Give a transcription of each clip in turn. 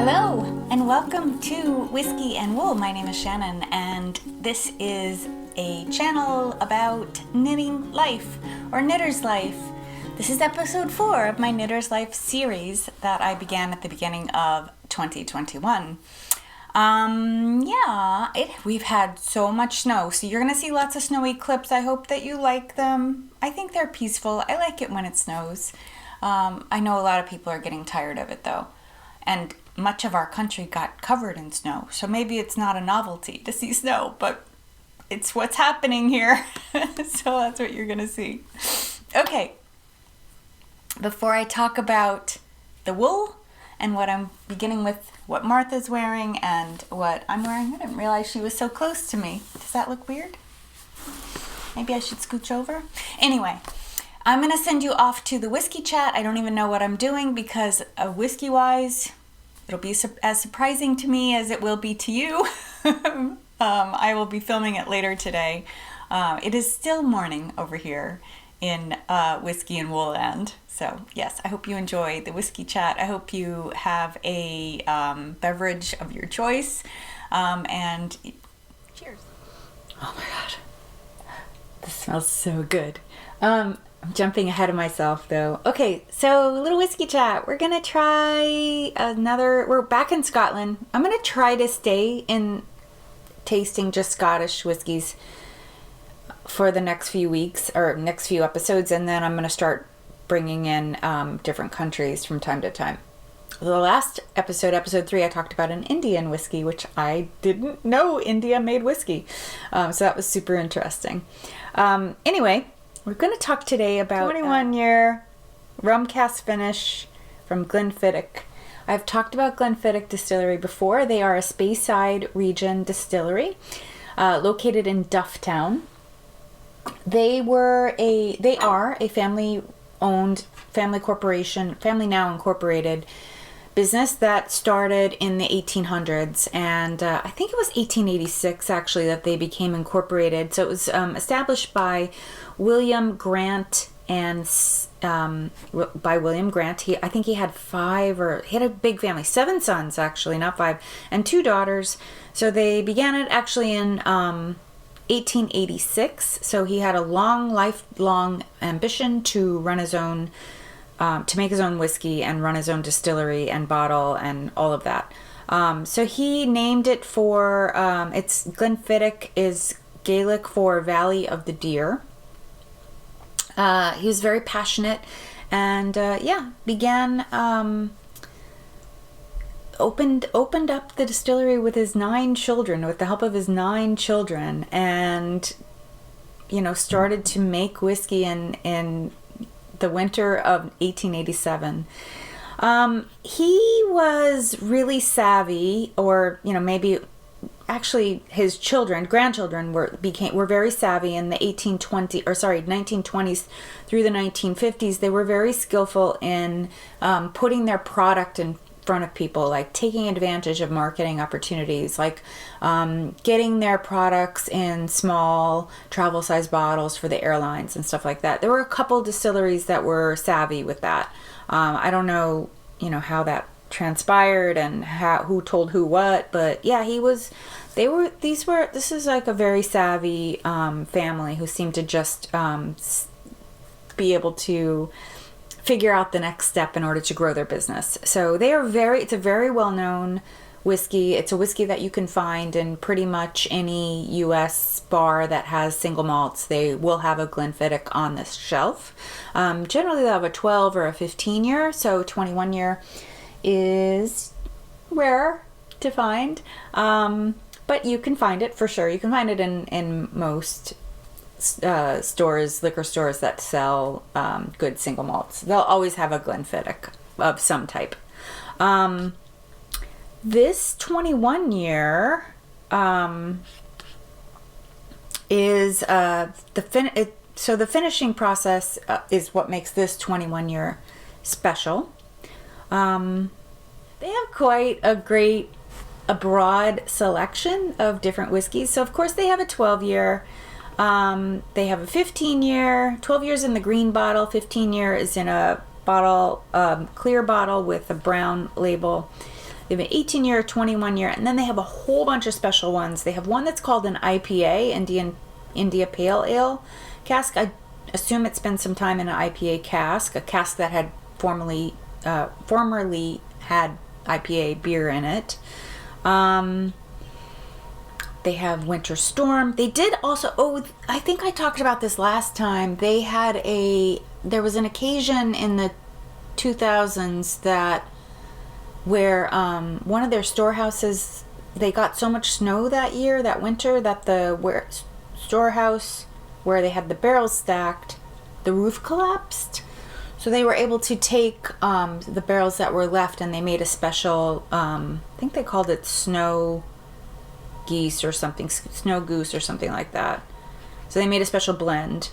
Hello and welcome to Whiskey and Wool. My name is Shannon and this is a channel about knitting life or knitter's life. This is episode 4 of my Knitter's Life series that I began at the beginning of 2021. We've had so much snow, so you're gonna see lots of snowy clips. I hope that you like them. I think they're peaceful. I like it when it snows. I know a lot of people are getting tired of it though, and much of our country got covered in snow, so maybe it's not a novelty to see snow, but it's what's happening here. So that's what you're gonna see. Okay, before I talk about the wool and what I'm beginning with, what Martha's wearing and what I'm wearing, I didn't realize she was so close to me. Does that look weird? Maybe I should scooch over. Anyway, I'm gonna send you off to the whiskey chat. I don't even know what I'm doing because whiskey-wise, it'll be as surprising to me as it will be to you. I will be filming it later today. It is still morning over here in Whiskey and Wool Land. So yes, I hope you enjoy the whiskey chat. I hope you have a beverage of your choice. And cheers. Oh my God. This smells so good. I'm jumping ahead of myself though. Okay, so little whiskey chat. We're gonna try we're back in Scotland. I'm gonna try to stay in tasting just Scottish whiskeys for the next few weeks or next few episodes, and then I'm gonna start bringing in different countries from time to time. The last episode 3, I talked about an Indian whiskey, which I didn't know India made whiskey. So that was super interesting. Anyway, we're going to talk today about 21-year rum cask finish from Glenfiddich. I've talked about Glenfiddich Distillery before. They are a Speyside region distillery located in Dufftown. They are a family-owned, family corporation, family now incorporated business that started in the 1800s, and I think it was 1886 actually that they became incorporated. So it was established by William Grant and by William Grant. I think he had he had a big family, 7 sons actually, not 5, and 2 daughters. So they began it actually in 1886. So he had a lifelong ambition to run his own, to make his own whiskey and run his own distillery and bottle and all of that. So he named it for, Glenfiddich is Gaelic for Valley of the Deer. He was very passionate and, began, opened up the distillery with his 9 children, with the help of his 9 children, and, started to make whiskey in the winter of 1887. He was really savvy, or maybe actually his grandchildren were very savvy in the 1920s through the 1950s. They were very skillful in putting their product in front of people, like taking advantage of marketing opportunities, like getting their products in small travel size bottles for the airlines and stuff like that. There were a couple distilleries that were savvy with that. I don't know, how that transpired and who told who what, but yeah, this is like a very savvy family who seemed to just be able to figure out the next step in order to grow their business. So it's a very well-known whiskey. It's a whiskey that you can find in pretty much any U.S. bar that has single malts. They will have a Glenfiddich on this shelf. Generally they'll have a 12 or a 15 year, so 21 year is rare to find. But you can find it for sure. You can find it in most stores, liquor stores that sell good single malts. They'll always have a Glenfiddich of some type. This 21 year is so the finishing process is what makes this 21 year special. They have quite a broad selection of different whiskeys. So of course they have a 12 year. They have a 15 year, 12 years in the green bottle, 15 year is in a bottle, clear bottle with a brown label. They have an 18-year, 21-year, and then they have a whole bunch of special ones. They have one that's called an IPA, India Pale Ale cask. I assume it spent some time in an IPA cask, a cask that had formerly had IPA beer in it. They have Winter Storm. They did also, I think I talked about this last time. There was an occasion in the 2000s where one of their storehouses, they got so much snow that winter, that the storehouse where they had the barrels stacked, the roof collapsed. So they were able to take the barrels that were left, and they made a special, I think they called it snow goose or something like that. So they made a special blend.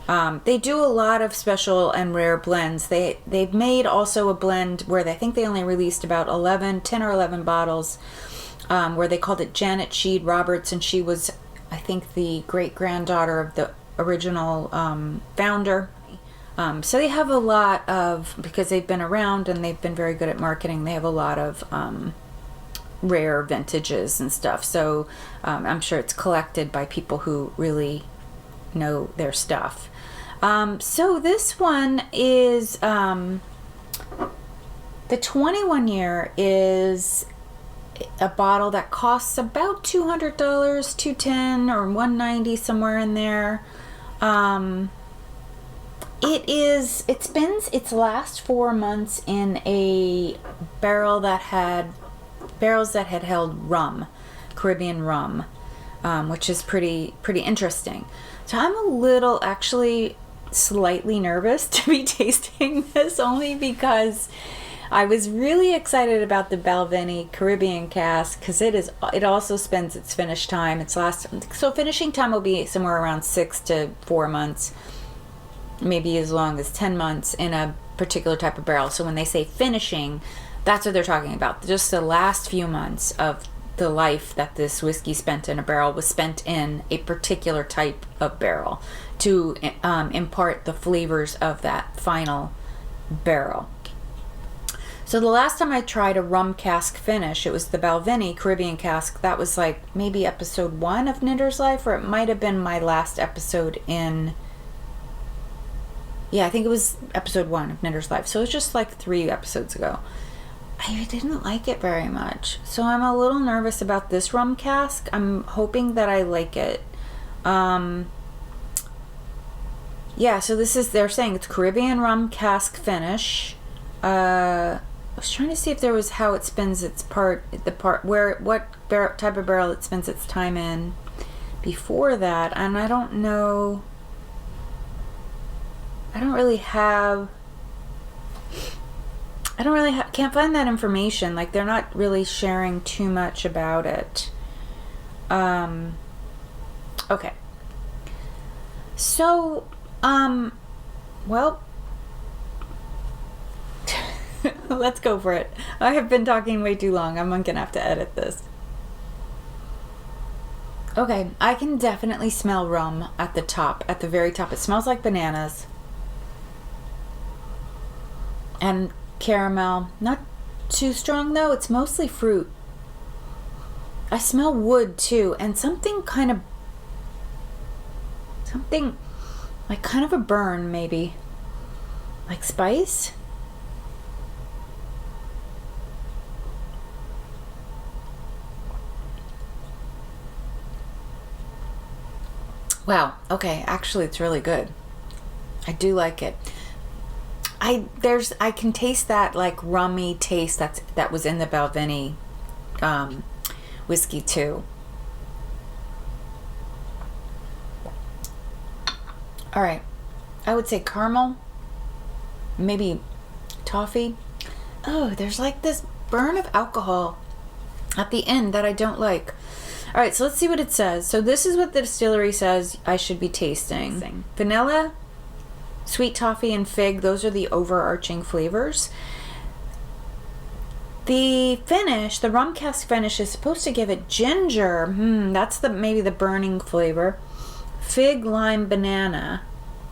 They do a lot of special and rare blends. They've made also a blend where I think they only released about 10 or 11 bottles, where they called it Janet Sheed Roberts, and she was, I think, the great-granddaughter of the original founder. So they have a lot of, because they've been around and they've been very good at marketing, they have a lot of rare vintages and stuff. So I'm sure it's collected by people who really know their stuff. So this one is, the 21 year is a bottle that costs about $200, $210 or $190, somewhere in there. It spends its last 4 months in a barrel that had barrels that had held rum, Caribbean rum, which is pretty interesting. So I'm a little, actually slightly nervous to be tasting this, only because I was really excited about the Balvenie Caribbean cask, because it also spends its finish time. So finishing time will be somewhere around 6 to 4 months, maybe as long as 10 months in a particular type of barrel. So when they say finishing, that's what they're talking about. Just the last few months of the life that this whiskey spent in a barrel was spent in a particular type of barrel to impart the flavors of that final barrel. So the last time I tried a rum cask finish, it was the Balvenie Caribbean cask. That was like maybe episode 1 of Knitter's Life, or it might have been my last episode I think it was episode 1 of Knitter's Life. So it was just like 3 episodes ago. I didn't like it very much. So I'm a little nervous about this rum cask. I'm hoping that I like it. So they're saying it's Caribbean rum cask finish. I was trying to see if there was how it spends what type of barrel it spends its time in before that, and I don't know. Can't find that information. Like, they're not really sharing too much about it. Okay. So, well, let's go for it. I have been talking way too long. I'm gonna have to edit this. Okay, I can definitely smell rum at the very top. It smells like bananas and caramel. Not too strong though. It's mostly fruit. I smell wood too, and something like kind of a burn, maybe like spice. Wow. Okay, actually it's really good. I do like it. I can taste that like rummy taste that was in the Balvenie whiskey too. All right, I would say caramel, maybe toffee. Oh, there's like this burn of alcohol at the end that I don't like. All right, so let's see what it says. So this is what the distillery says I should be tasting. Vanilla, sweet toffee, and fig. Those are the overarching flavors. The finish, the rum cask finish, is supposed to give it ginger. That's maybe the burning flavor. Fig, lime, banana,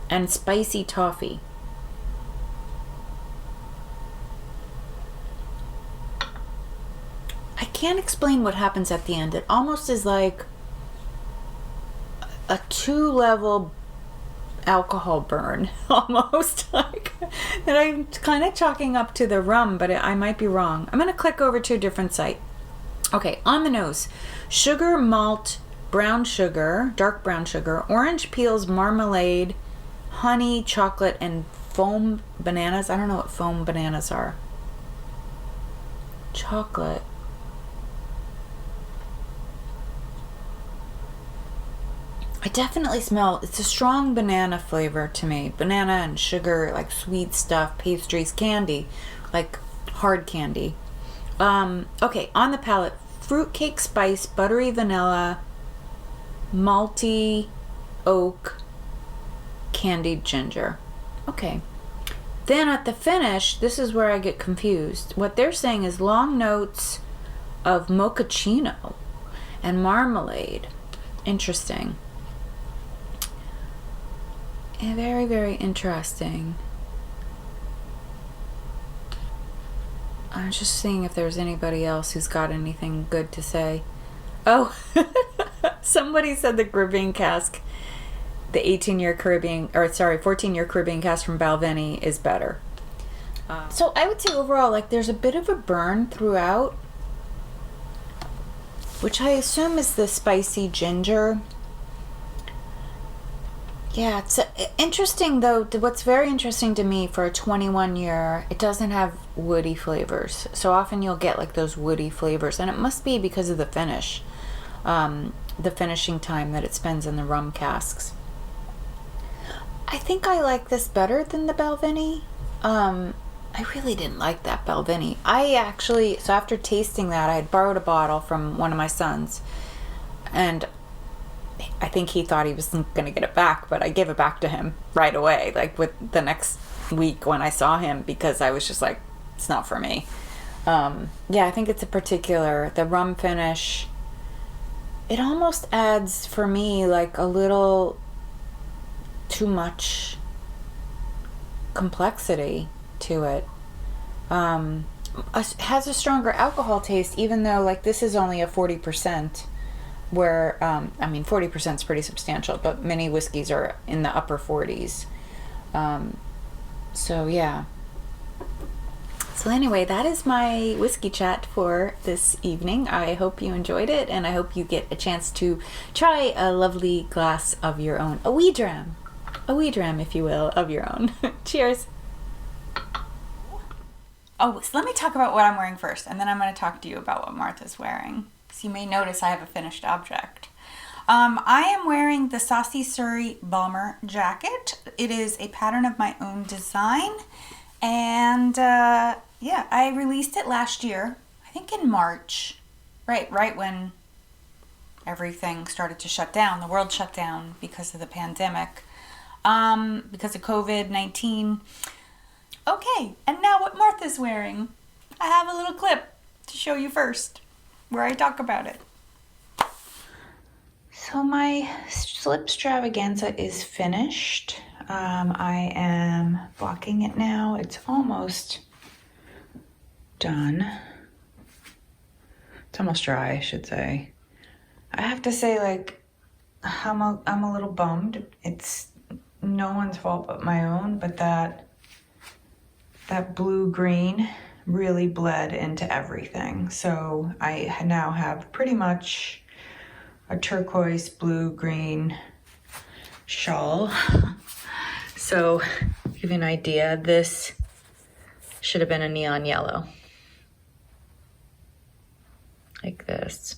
and spicy toffee. can't explain what happens at the end. It almost is like a 2-level alcohol burn, almost, like, that I'm kind of chalking up to the rum, but I might be wrong. I'm going to click over to a different site. Okay, on the nose, sugar, malt, brown sugar, dark brown sugar, orange peels, marmalade, honey, chocolate, and foam bananas. I don't know what foam bananas are. Chocolate. I definitely smell, it's a strong banana flavor to me. Banana and sugar, like sweet stuff, pastries, candy, like hard candy. Okay, on the palate, fruitcake spice, buttery vanilla, malty oak, candied ginger. Okay. Then at the finish, this is where I get confused. What they're saying is long notes of mochaccino and marmalade. Interesting. Yeah, very, very interesting. I'm just seeing if there's anybody else who's got anything good to say. Oh, somebody said the Caribbean cask, the 14-year Caribbean cask from Balvenie is better. So I would say overall, like, there's a bit of a burn throughout, which I assume is the spicy ginger. Yeah, it's interesting though. What's very interesting to me for a 21-year, it doesn't have woody flavors. So often you'll get like those woody flavors, and it must be because of the finish, the finishing time that it spends in the rum casks. I think I like this better than the Balvenie. I really didn't like that Balvenie. So after tasting that, I had borrowed a bottle from one of my sons, and I think he thought he was going to get it back, but I gave it back to him right away, like with the next week when I saw him, because I was just like, it's not for me. Yeah, I think it's the rum finish, it almost adds for me like a little too much complexity to it. Has a stronger alcohol taste, even though like this is only a 40%. Where, 40% is pretty substantial, but many whiskeys are in the upper 40s. So, yeah. So, anyway, that is my whiskey chat for this evening. I hope you enjoyed it, and I hope you get a chance to try a lovely glass of your own. A wee dram, if you will, of your own. Cheers. Oh, so let me talk about what I'm wearing first, and then I'm going to talk to you about what Martha's wearing. So you may notice I have a finished object. I am wearing the Saucy Suri bomber jacket. It is a pattern of my own design. And yeah, I released it last year, I think in March, right when everything started to shut down. The world shut down because of the pandemic, because of COVID-19. Okay, and now what Martha's wearing. I have a little clip to show you first, where I talk about it. So my Slipstravaganza is finished. I am blocking it now. It's almost done. It's almost dry, I should say. I have to say, like, I'm a little bummed. It's no one's fault but my own, but that blue-green really bled into everything. So I now have pretty much a turquoise blue-green shawl. So give you an idea, this should have been a neon yellow. Like this.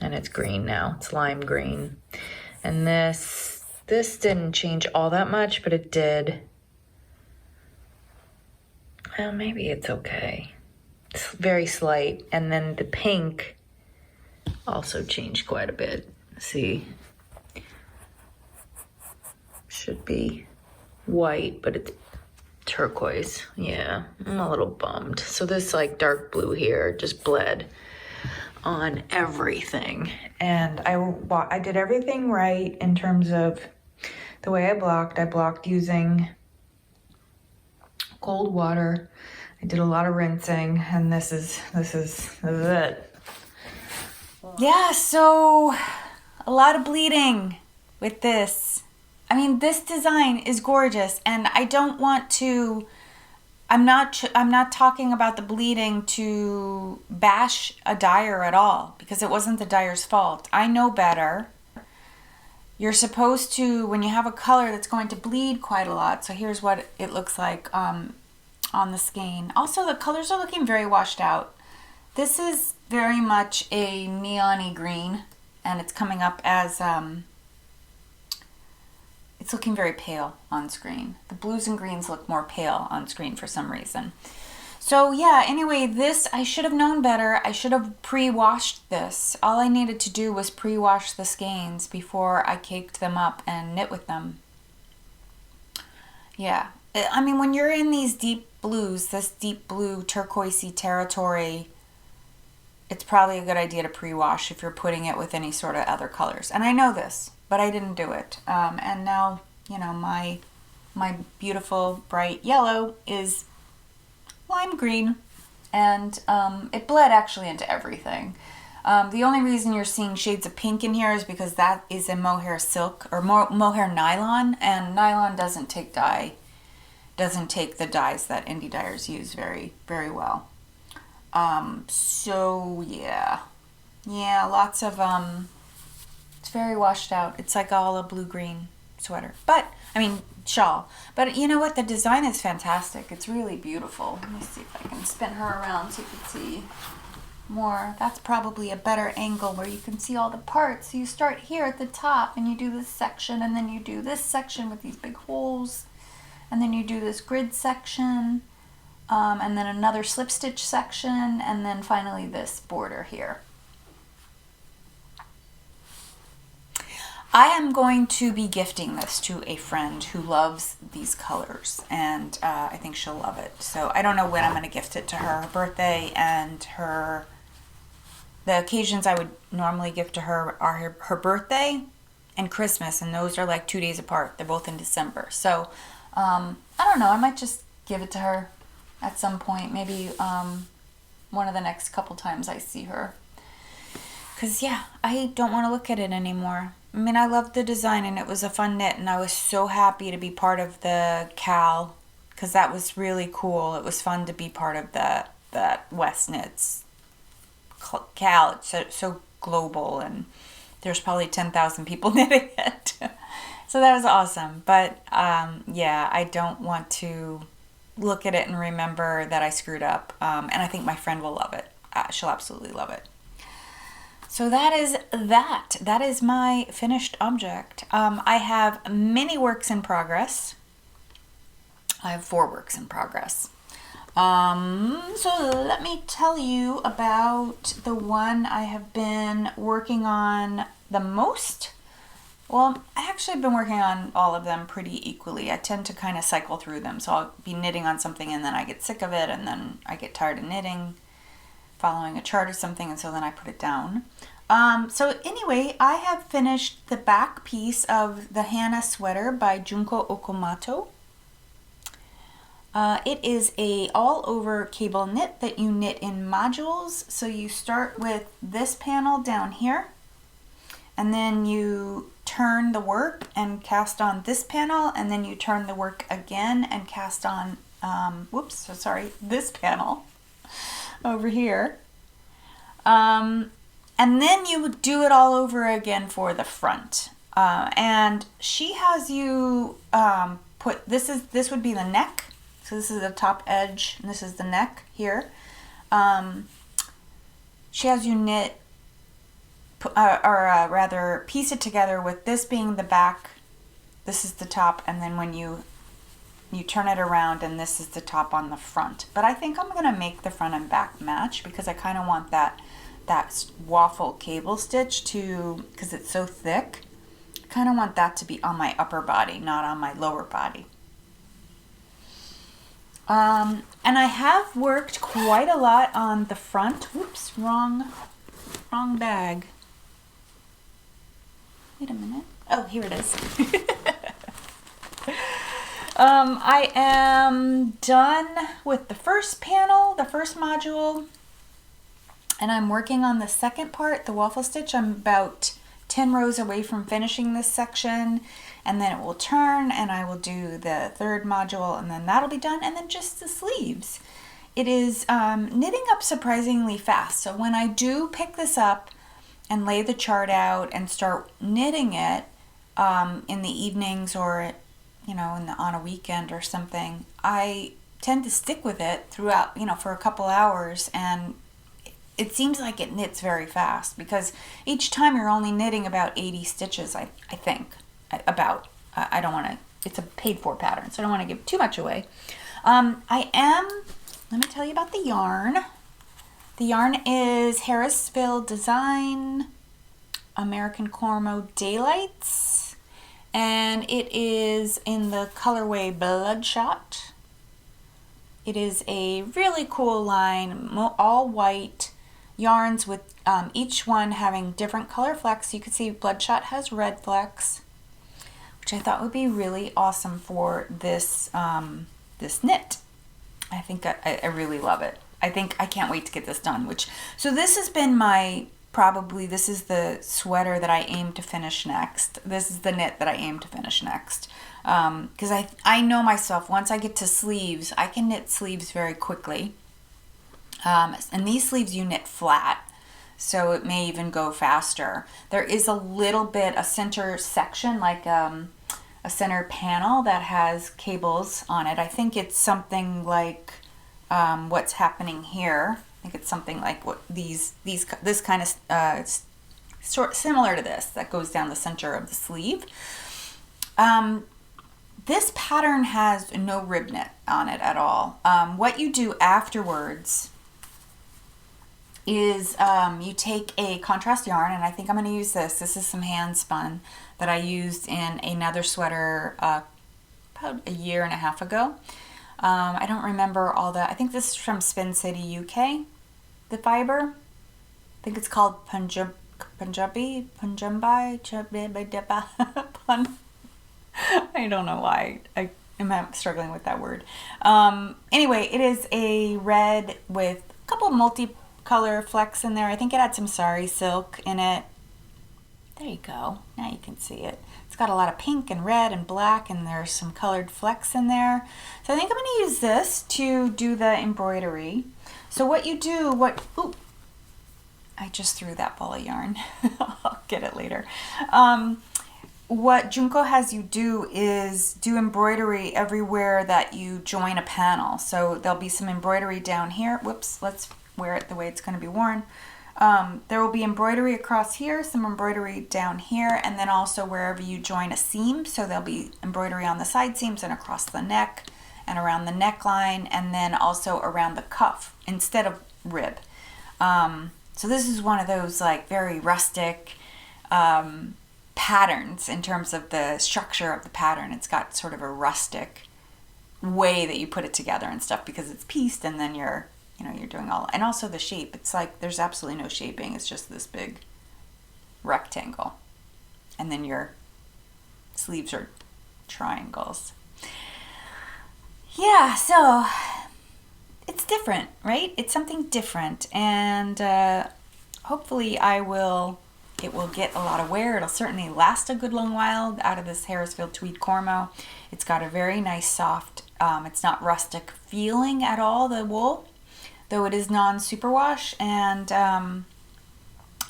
And it's green now. It's lime green. And this didn't change all that much, but it did. Well, maybe it's okay. It's very slight. And then the pink also changed quite a bit. See? Should be white, but it's turquoise. Yeah, I'm a little bummed. So this like dark blue here just bled on everything. And I did everything right in terms of the way I blocked using cold water. I did a lot of rinsing, and this is it. Yeah, so a lot of bleeding with this. I mean, this design is gorgeous, and I don't want to. I'm not talking about the bleeding to bash a dyer at all, because it wasn't the dyer's fault. I know better. You're supposed to, when you have a color that's going to bleed quite a lot. So here's what it looks like on the skein. Also, the colors are looking very washed out. This is very much a neon-y green, and it's coming up as it's looking very pale on screen. The blues and greens look more pale on screen for some reason. So yeah, anyway, this, I should have known better. I should have pre-washed this. All I needed to do was pre-wash the skeins before I caked them up and knit with them. Yeah, I mean, when you're in these deep blues, this deep blue turquoisey territory, it's probably a good idea to pre-wash if you're putting it with any sort of other colors. And I know this, but I didn't do it. And now, you know, my beautiful bright yellow is lime green, and it bled actually into everything. The only reason you're seeing shades of pink in here is because that is a mohair silk or mohair nylon, and nylon doesn't take dye, doesn't take the dyes that indie dyers use very, very well. So yeah, lots of it's very washed out. It's like all a blue-green sweater, but I mean shawl. But you know what? The design is fantastic. It's really beautiful. Let me see if I can spin her around so you can see more. That's probably a better angle where you can see all the parts. So you start here at the top and you do this section, and then you do this section with these big holes, and then you do this grid section, and then another slip stitch section, and then finally this border here. I am going to be gifting this to a friend who loves these colors, and I think she'll love it. So I don't know when I'm going to gift it to her. Her birthday and the occasions I would normally gift to her are her birthday and Christmas, and those are like 2 days apart. They're both in December. So I don't know. I might just give it to her at some point, maybe one of the next couple times I see her. Because, yeah, I don't want to look at it anymore. I mean, I loved the design, and it was a fun knit, and I was so happy to be part of the Cal, because that was really cool. It was fun to be part of that West Knits Cal. It's so global, and there's probably 10,000 people knitting it. So that was awesome. But, yeah, I don't want to look at it and remember that I screwed up. And I think my friend will love it. She'll absolutely love it. So that is that. That is my finished object. I have many works in progress. I have 4 works in progress. So let me tell you about the one I have been working on the most. Well, I actually have been working on all of them pretty equally. I tend to kind of cycle through them. So I'll be knitting on something, and then I get sick of it, and then I get tired of knitting, following a chart or something, and so then I put it down. So anyway, I have finished the back piece of the Hana sweater by Junko Okamoto. It is a all-over cable knit that you knit in modules. So you start with this panel down here, and then you turn the work and cast on this panel, and then you turn the work again and cast on, this panel over here. And then you would do it all over again for the front. And she has you put, this would be the neck. So this is the top edge, and this is the neck here. She has you knit, rather piece it together with this being the back, this is the top, and then when you turn it around, and this is the top on the front. But I think I'm gonna make the front and back match, because I kind of want that waffle cable stitch to, because it's so thick, I kind of want that to be on my upper body, not on my lower body. And I have worked quite a lot on the front. Whoops, wrong bag. Wait a minute. Oh, here it is. I am done with the first panel, the first module. And I'm working on the second part, the waffle stitch. I'm about 10 rows away from finishing this section, and then it will turn and I will do the third module, and then that'll be done, and then just the sleeves. It is knitting up surprisingly fast. So when I do pick this up and lay the chart out and start knitting it in the evenings, or on a weekend or something, I tend to stick with it throughout, for a couple hours, and it seems like it knits very fast, because each time you're only knitting about 80 stitches, I think. I don't want to, it's a paid for pattern, so I don't want to give too much away. Let me tell you about the yarn. The yarn is Harrisville Design American Cormo Daylights, and it is in the colorway Bloodshot. It is a really cool line, all white yarns with each one having different color flecks. You can see Bloodshot has red flecks, which I thought would be really awesome for this this knit. I think I really love it. I can't wait to get this done. So this has been this is the sweater that I aim to finish next. This is the knit that I aim to finish next. Because I know myself, once I get to sleeves, I can knit sleeves very quickly. And these sleeves you knit flat, so it may even go faster. There is a center section, like a center panel that has cables on it. I think it's something like what's happening here. I think it's something like what this kind of similar to this that goes down the center of the sleeve. This pattern has no rib knit on it at all. What you do afterwards is you take a contrast yarn, and I think I'm going to use this. This is some hand spun that I used in another sweater about a year and a half ago. I don't remember all that. I think this is from Spin City, UK, the fiber. I think it's called Punjabi. I don't know why I am struggling with that word. Anyway, it is a red with a couple multicolor flecks in there. I think it had some sari silk in it. There you go. Now you can see it. It's got a lot of pink and red and black, and there's some colored flecks in there. So I think I'm going to use this to do the embroidery. So what you do, I just threw that ball of yarn. I'll get it later. What Junko has you do is do embroidery everywhere that you join a panel. So there'll be some embroidery down here. Whoops, let's wear it the way it's going to be worn. There will be embroidery across here, some embroidery down here, and then also wherever you join a seam. So there'll be embroidery on the side seams and across the neck and around the neckline, and then also around the cuff instead of rib. So this is one of those like very rustic patterns in terms of the structure of the pattern. It's got sort of a rustic way that you put it together and stuff, because it's pieced, and then you're doing all, and also the shape. It's like there's absolutely no shaping. It's just this big rectangle, and then your sleeves are triangles. Yeah, so it's different, right? It's something different, and hopefully it will get a lot of wear. It'll certainly last a good long while out of this Harrisville tweed cormo. It's got a very nice soft, it's not rustic feeling at all, the wool, though it is non-superwash, and yeah,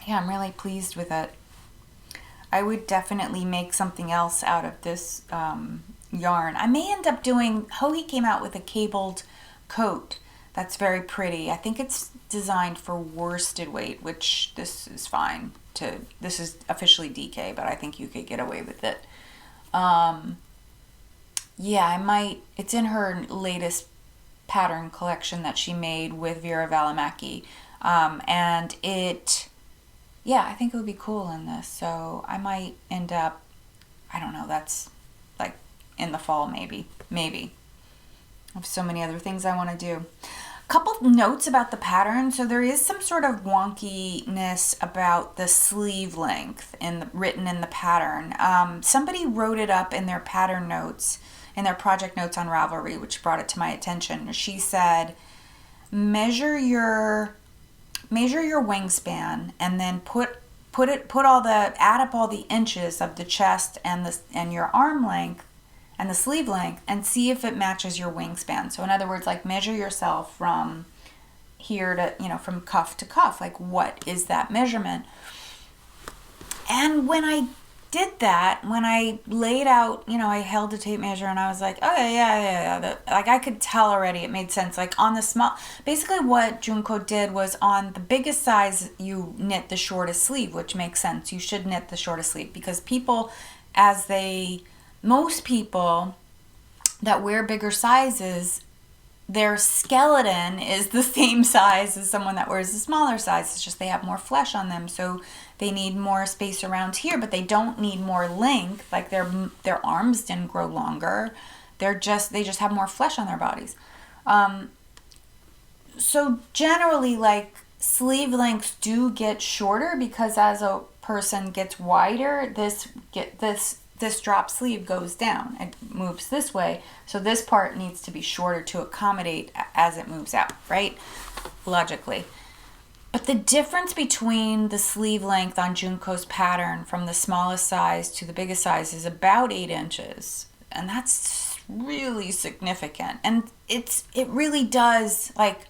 I'm really pleased with it. I would definitely make something else out of this yarn. I may end up doing, Hohi came out with a cabled coat that's very pretty. I think it's designed for worsted weight, which this is fine. This is officially DK, but I think you could get away with it. Yeah, I might. It's in her latest pattern collection that she made with Vera Valimaki, and I think it would be cool in this. So I might end up, I don't know, that's like in the fall, maybe. I have so many other things I want to do. Couple of notes about the pattern. So there is some sort of wonkiness about the sleeve length written in the pattern. Somebody wrote it up in their pattern notes, in their project notes on Ravelry, which brought it to my attention. She said, measure your measure your wingspan, and then add up all the inches of the chest and your arm length and the sleeve length, and see if it matches your wingspan. So in other words, like measure yourself from here to, from cuff to cuff, like what is that measurement? And when I did that, when I laid out, I held a tape measure and I was like, okay, yeah. Like I could tell already, it made sense. Like on the small, basically what Junko did was on the biggest size, you knit the shortest sleeve, which makes sense. You should knit the shortest sleeve because most people that wear bigger sizes, their skeleton is the same size as someone that wears a smaller size. It's just they have more flesh on them, so they need more space around here, but they don't need more length. Like their arms didn't grow longer. They just have more flesh on their bodies. So generally, like sleeve lengths do get shorter because as a person gets wider, this drop sleeve goes down. It moves this way. So this part needs to be shorter to accommodate as it moves out, right? Logically. But the difference between the sleeve length on Junko's pattern from the smallest size to the biggest size is about 8 inches. And that's really significant. And it really does, like,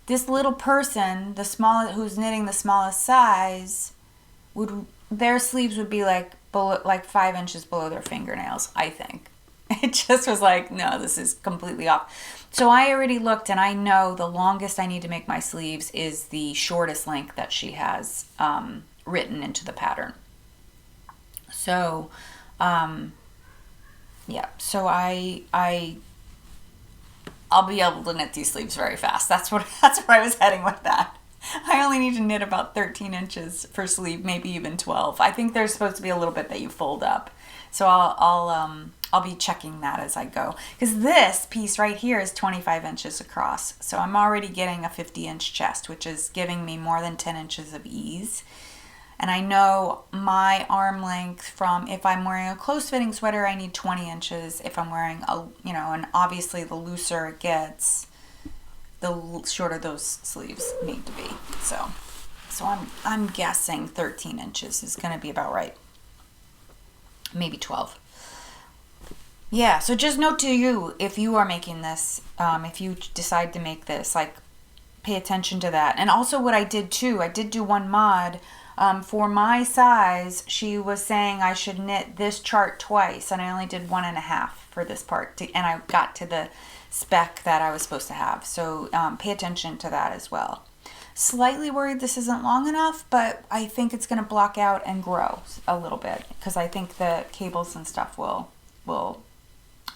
this little person, who's knitting the smallest size, their sleeves would be like 5 inches below their fingernails, I think. It just was like, no, this is completely off. So I already looked and I know the longest I need to make my sleeves is the shortest length that she has written into the pattern. So, yeah, so I'll be able to knit these sleeves very fast. That's where I was heading with that. I only need to knit about 13 inches per sleeve, maybe even 12. I think there's supposed to be a little bit that you fold up. So I'll be checking that as I go. Because this piece right here is 25 inches across. So I'm already getting a 50-inch chest, which is giving me more than 10 inches of ease. And I know my arm length from, if I'm wearing a close-fitting sweater, I need 20 inches. If I'm wearing and obviously the looser it gets, the shorter those sleeves need to be. So I'm guessing 13 inches is going to be about right. Maybe 12. Yeah, so just note to you, if you are making this, if you decide to make this, like, pay attention to that. And also what I did too, I did do one mod. For my size, she was saying I should knit this chart twice, and I only did 1.5 for this part, and I got to the spec that I was supposed to have. So pay attention to that as well. Slightly worried this isn't long enough, but I think it's going to block out and grow a little bit because I think the cables and stuff will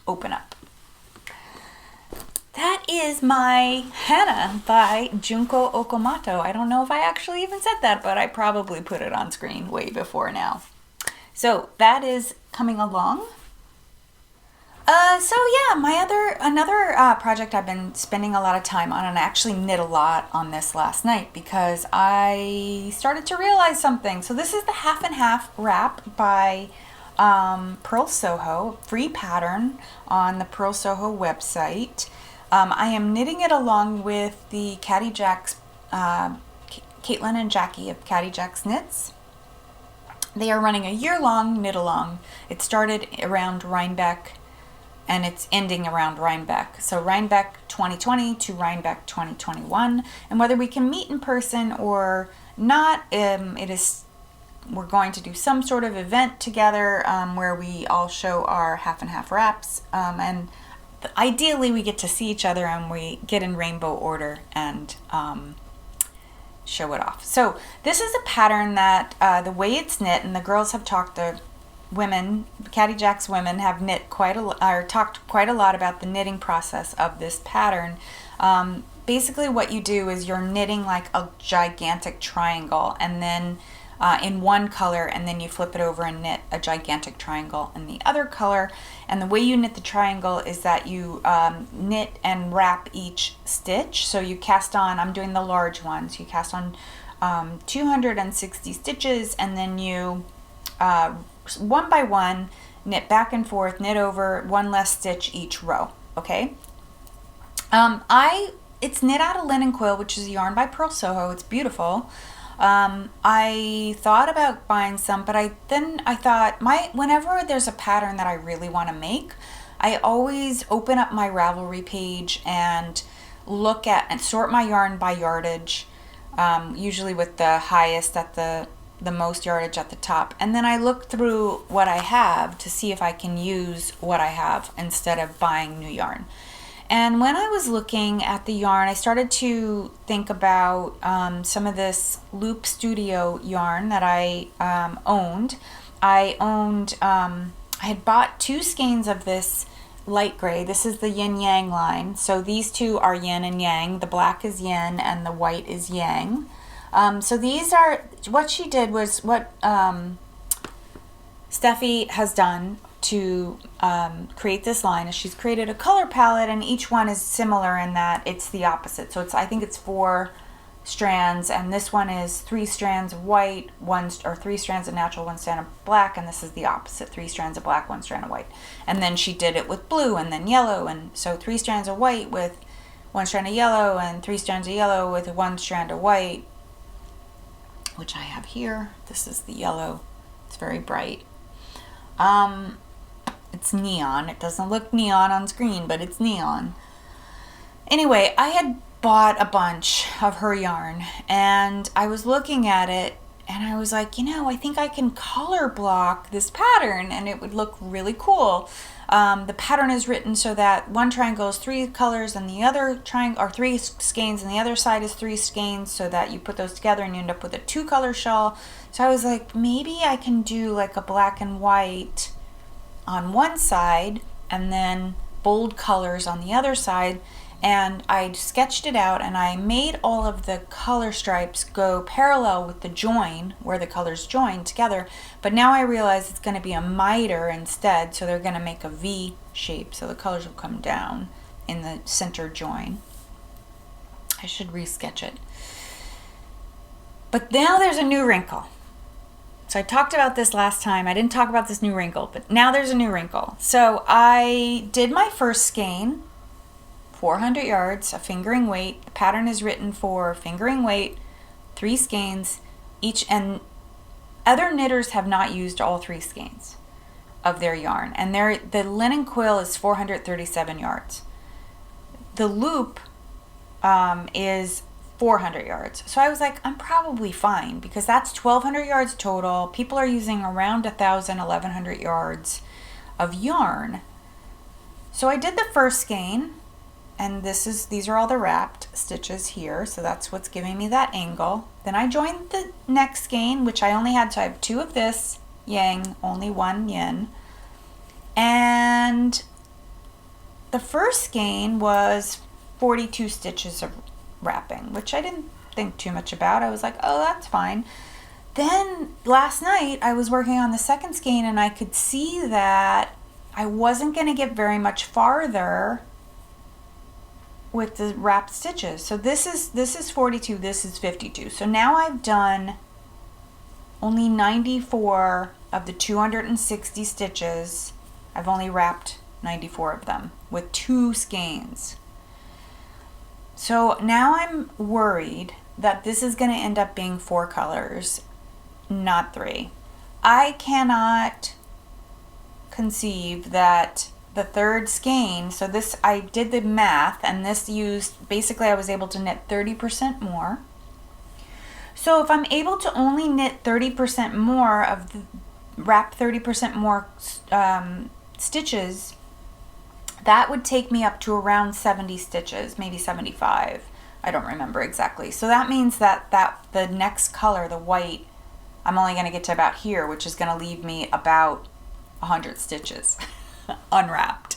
open up. That is my henna by Junko Okamoto. I don't know if I actually even said that, but I probably put it on screen way before now. So that is coming along. So yeah, another project I've been spending a lot of time on, and I actually knit a lot on this last night because I started to realize something. So this is the half and half wrap by Pearl Soho, free pattern on the Pearl Soho website. I am knitting it along with the Caddy Jacks, Caitlin and Jackie of Caddy Jacks Knits. They are running a year-long knit-along. It started around Rhinebeck and it's ending around Rhinebeck. So Rhinebeck 2020 to Rhinebeck 2021. And whether we can meet in person or not, we're going to do some sort of event together where we all show our half and half wraps. And ideally we get to see each other and we get in rainbow order and show it off. So this is a pattern that the way it's knit, and the girls have talked to women, Caddy Jacks women have talked quite a lot about the knitting process of this pattern. Basically what you do is you're knitting like a gigantic triangle and then in one color, and then you flip it over and knit a gigantic triangle in the other color. And the way you knit the triangle is that you knit and wrap each stitch. So you cast on, I'm doing the large ones, you cast on 260 stitches, and then you one by one knit back and forth, knit over one less stitch each row. Okay. I it's knit out of linen quill, which is a yarn by Pearl Soho. It's beautiful. I thought about buying some, but I thought whenever there's a pattern that I really want to make, I always open up my Ravelry page and look at and sort my yarn by yardage, usually with the highest at the most yardage at the top. And then I look through what I have to see if I can use what I have instead of buying new yarn. And when I was looking at the yarn, I started to think about some of this Loop Studio yarn that I owned. I had bought 2 skeins of this light gray. This is the yin yang line. So these two are yin and yang. The black is yin and the white is yang. So these are, what she did was what Steffi has done to create this line is she's created a color palette, and each one is similar in that it's the opposite. So I think it's 4 strands, and this one is 3 strands of white, 3 strands of natural, 1 strand of black, and this is the opposite, 3 strands of black, 1 strand of white. And then she did it with blue and then yellow, and so 3 strands of white with 1 strand of yellow, and 3 strands of yellow with 1 strand of white, which I have here. This is the yellow. It's very bright. It's neon. It doesn't look neon on screen, but it's neon. Anyway, I had bought a bunch of her yarn, and I was looking at it, and I was like, I think I can color block this pattern, and it would look really cool. The pattern is written so that one triangle is 3 colors, and the other triangle, or 3 skeins, and the other side is 3 skeins, so that you put those together and you end up with a 2-color shawl. So I was like, maybe I can do like a black and white on one side and then bold colors on the other side. And I sketched it out, and I made all of the color stripes go parallel with the join where the colors join together. But now I realize it's going to be a miter instead, so they're going to make a V shape, so the colors will come down in the center join. I should resketch it. But now there's a new wrinkle. So I talked about this last time. I didn't talk about this new wrinkle, but now there's a new wrinkle. So I did my first skein, 400 yards, a fingering weight. The pattern is written for fingering weight, 3 skeins each, and other knitters have not used all 3 skeins of their yarn. And the linen quill is 437 yards. The loop is 400 yards. So I was like, I'm probably fine, because that's 1,200 yards total. People are using around 1,000, 1,100 yards of yarn. So I did the first skein, and these are all the wrapped stitches here, so that's what's giving me that angle. Then I joined the next skein, which I only had, so I have 2 of this yang, only 1 yin. And the first skein was 42 stitches of wrapping, which I didn't think too much about. I was like, oh, that's fine. Then last night I was working on the second skein, and I could see that I wasn't going to get very much farther with the wrapped stitches. So this is 42, this is 52. So now I've done only 94 of the 260 stitches. I've only wrapped 94 of them with 2 skeins. So now I'm worried that this is going to end up being 4 colors, not 3. I cannot conceive that the third skein, so this, I did the math, and this used, basically I was able to knit 30% more. So if I'm able to only knit 30% more of the, wrap 30% more stitches, that would take me up to around 70 stitches, maybe 75. I don't remember exactly. So that means that the next color, the white, I'm only going to get to about here, which is going to leave me about 100 stitches unwrapped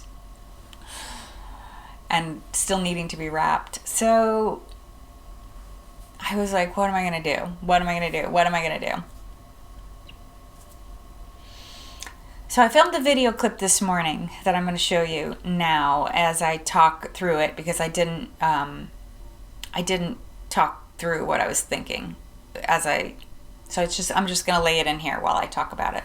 and still needing to be wrapped. So I was like, what am I going to do? What am I going to do? What am I going to do? So I filmed a video clip this morning that I'm going to show you now as I talk through it, because I didn't talk through what I was thinking so it's just, I'm just going to lay it in here while I talk about it.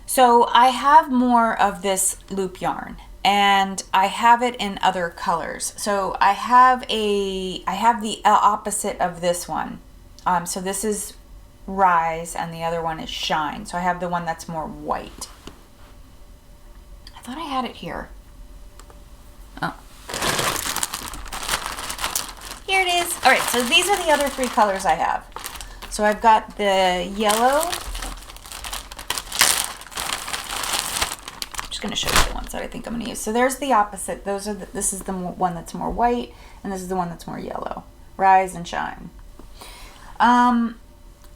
So I have more of this loop yarn, and I have it in other colors. So I have the opposite of this one. So this is Rise and the other one is Shine. So I have the one that's more white. I thought I had it here. Oh. Here it is. All right, so these are the other three colors I have. So I've got the yellow. I'm just going to show you the ones that I think I'm going to use. So there's the opposite. This is the one that's more white, and this is the one that's more yellow. Rise and Shine.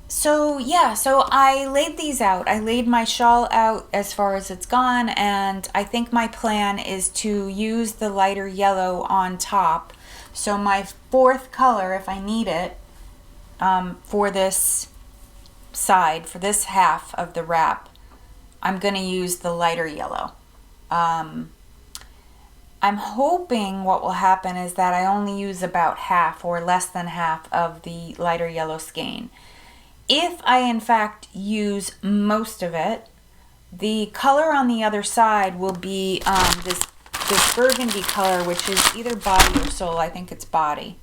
So yeah, so I laid these out. I laid my shawl out as far as it's gone, and I think my plan is to use the lighter yellow on top. So my fourth color, if I need it, for this side, for this half of the wrap, I'm going to use the lighter yellow. I'm hoping what will happen is that I only use about half or less than half of the lighter yellow skein. If I in fact use most of it, the color on the other side will be this burgundy color, which is either body or soul. I think it's body.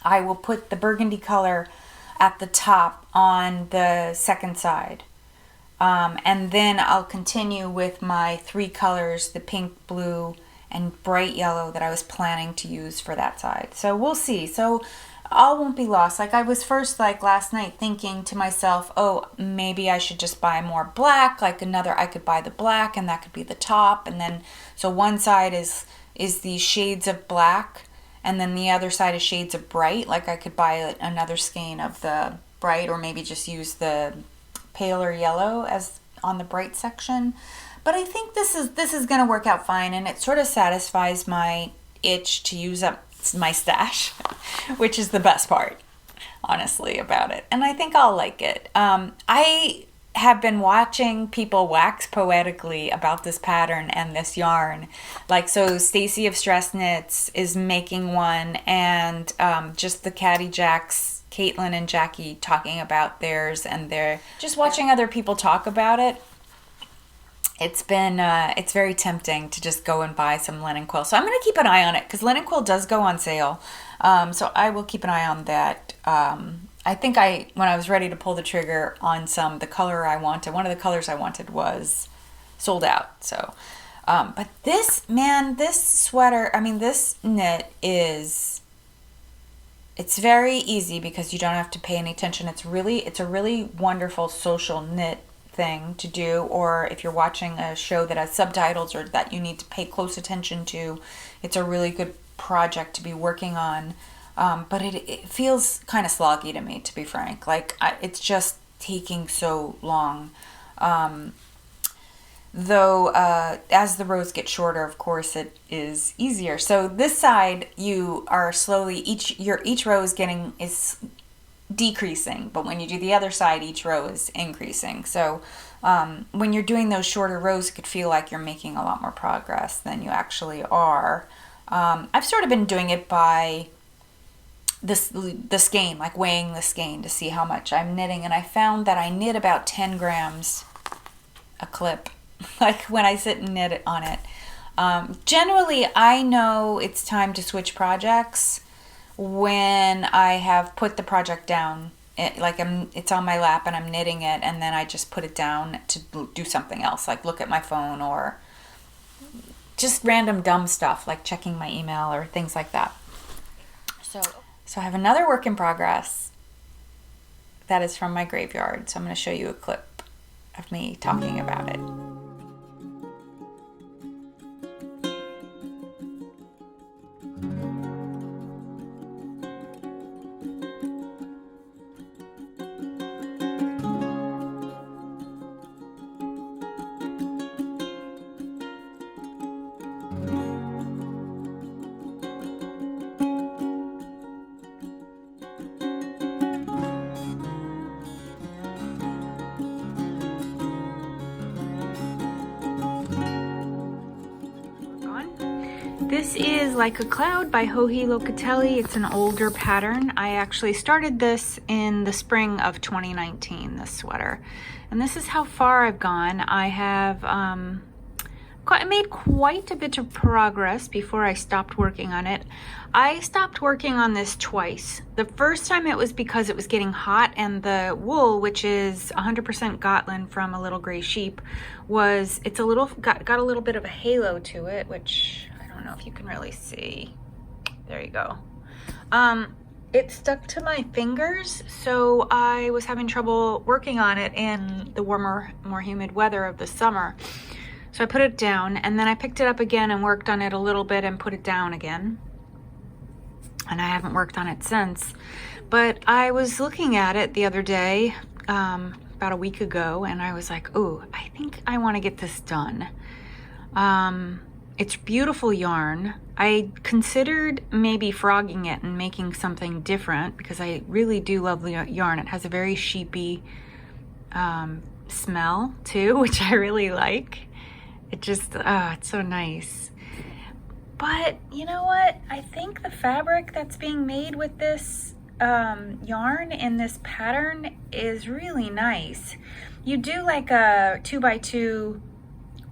I will put the burgundy color at the top on the second side. And then I'll continue with my three colors, the pink, blue, and bright yellow that I was planning to use for that side. So we'll see. So all won't be lost. Like I was first, like last night, thinking to myself, oh, maybe I should just buy more black. Like I could buy the black and that could be the top. And then, so one side is the shades of black, and then the other side is shades of bright. Like I could buy another skein of the bright, or maybe just use the paler yellow as on the bright section. But I think this is going to work out fine, and it sort of satisfies my itch to use up my stash, which is the best part, honestly, about it. And I think I'll like it. I have been watching people wax poetically about this pattern and this yarn. Like, so Stacy of Stress Knits is making one, and just the Caddy Jacks, Caitlin and Jackie, talking about theirs, and they're just watching other people talk about it. It's been, it's very tempting to just go and buy some linen quill. So I'm going to keep an eye on it, because linen quill does go on sale. So I will keep an eye on that. I think when I was ready to pull the trigger on some, the color I wanted, one of the colors I wanted was sold out. So, but this sweater, this knit is, it's very easy because you don't have to pay any attention. It's a really wonderful social knit thing to do, or if you're watching a show that has subtitles or that you need to pay close attention to, it's a really good project to be working on. But it feels kind of sloggy to me, to be frank. Like it's just taking so long. Though as the rows get shorter, of course, it is easier. So this side, you are slowly, each row is decreasing, but when you do the other side, each row is increasing. So when you're doing those shorter rows, it could feel like you're making a lot more progress than you actually are. I've sort of been doing it by the skein, like weighing the skein to see how much I'm knitting, and I found that I knit about 10 grams a clip, like when I sit and knit on it. Generally, I know it's time to switch projects when I have put the project down. It's on my lap and I'm knitting it, and then I just put it down to do something else, like look at my phone or just random dumb stuff like checking my email or things like that. So I have another work in progress that is from my graveyard. So I'm going to show you a clip of me talking about it. This is Like a Cloud by Joji Locatelli. It's an older pattern. I actually started this in the spring of 2019, this sweater. And this is how far I've gone. I have I made quite a bit of progress before I stopped working on it. I stopped working on this twice. The first time it was because it was getting hot, and the wool, which is 100% Gotland from a little gray sheep, it's a little, got a little bit of a halo to it, which I don't know if you can really see. There you go. It stuck to my fingers, so I was having trouble working on it in the warmer, more humid weather of the summer. So I put it down, and then I picked it up again and worked on it a little bit and put it down again. And I haven't worked on it since. But I was looking at it the other day, about a week ago, and I was like, ooh, I think I want to get this done. It's beautiful yarn. I considered maybe frogging it and making something different because I really do love the yarn. It has a very sheepy smell too, which I really like. It just, it's so nice. But you know what? I think the fabric that's being made with this yarn in this pattern is really nice. You do like a 2x2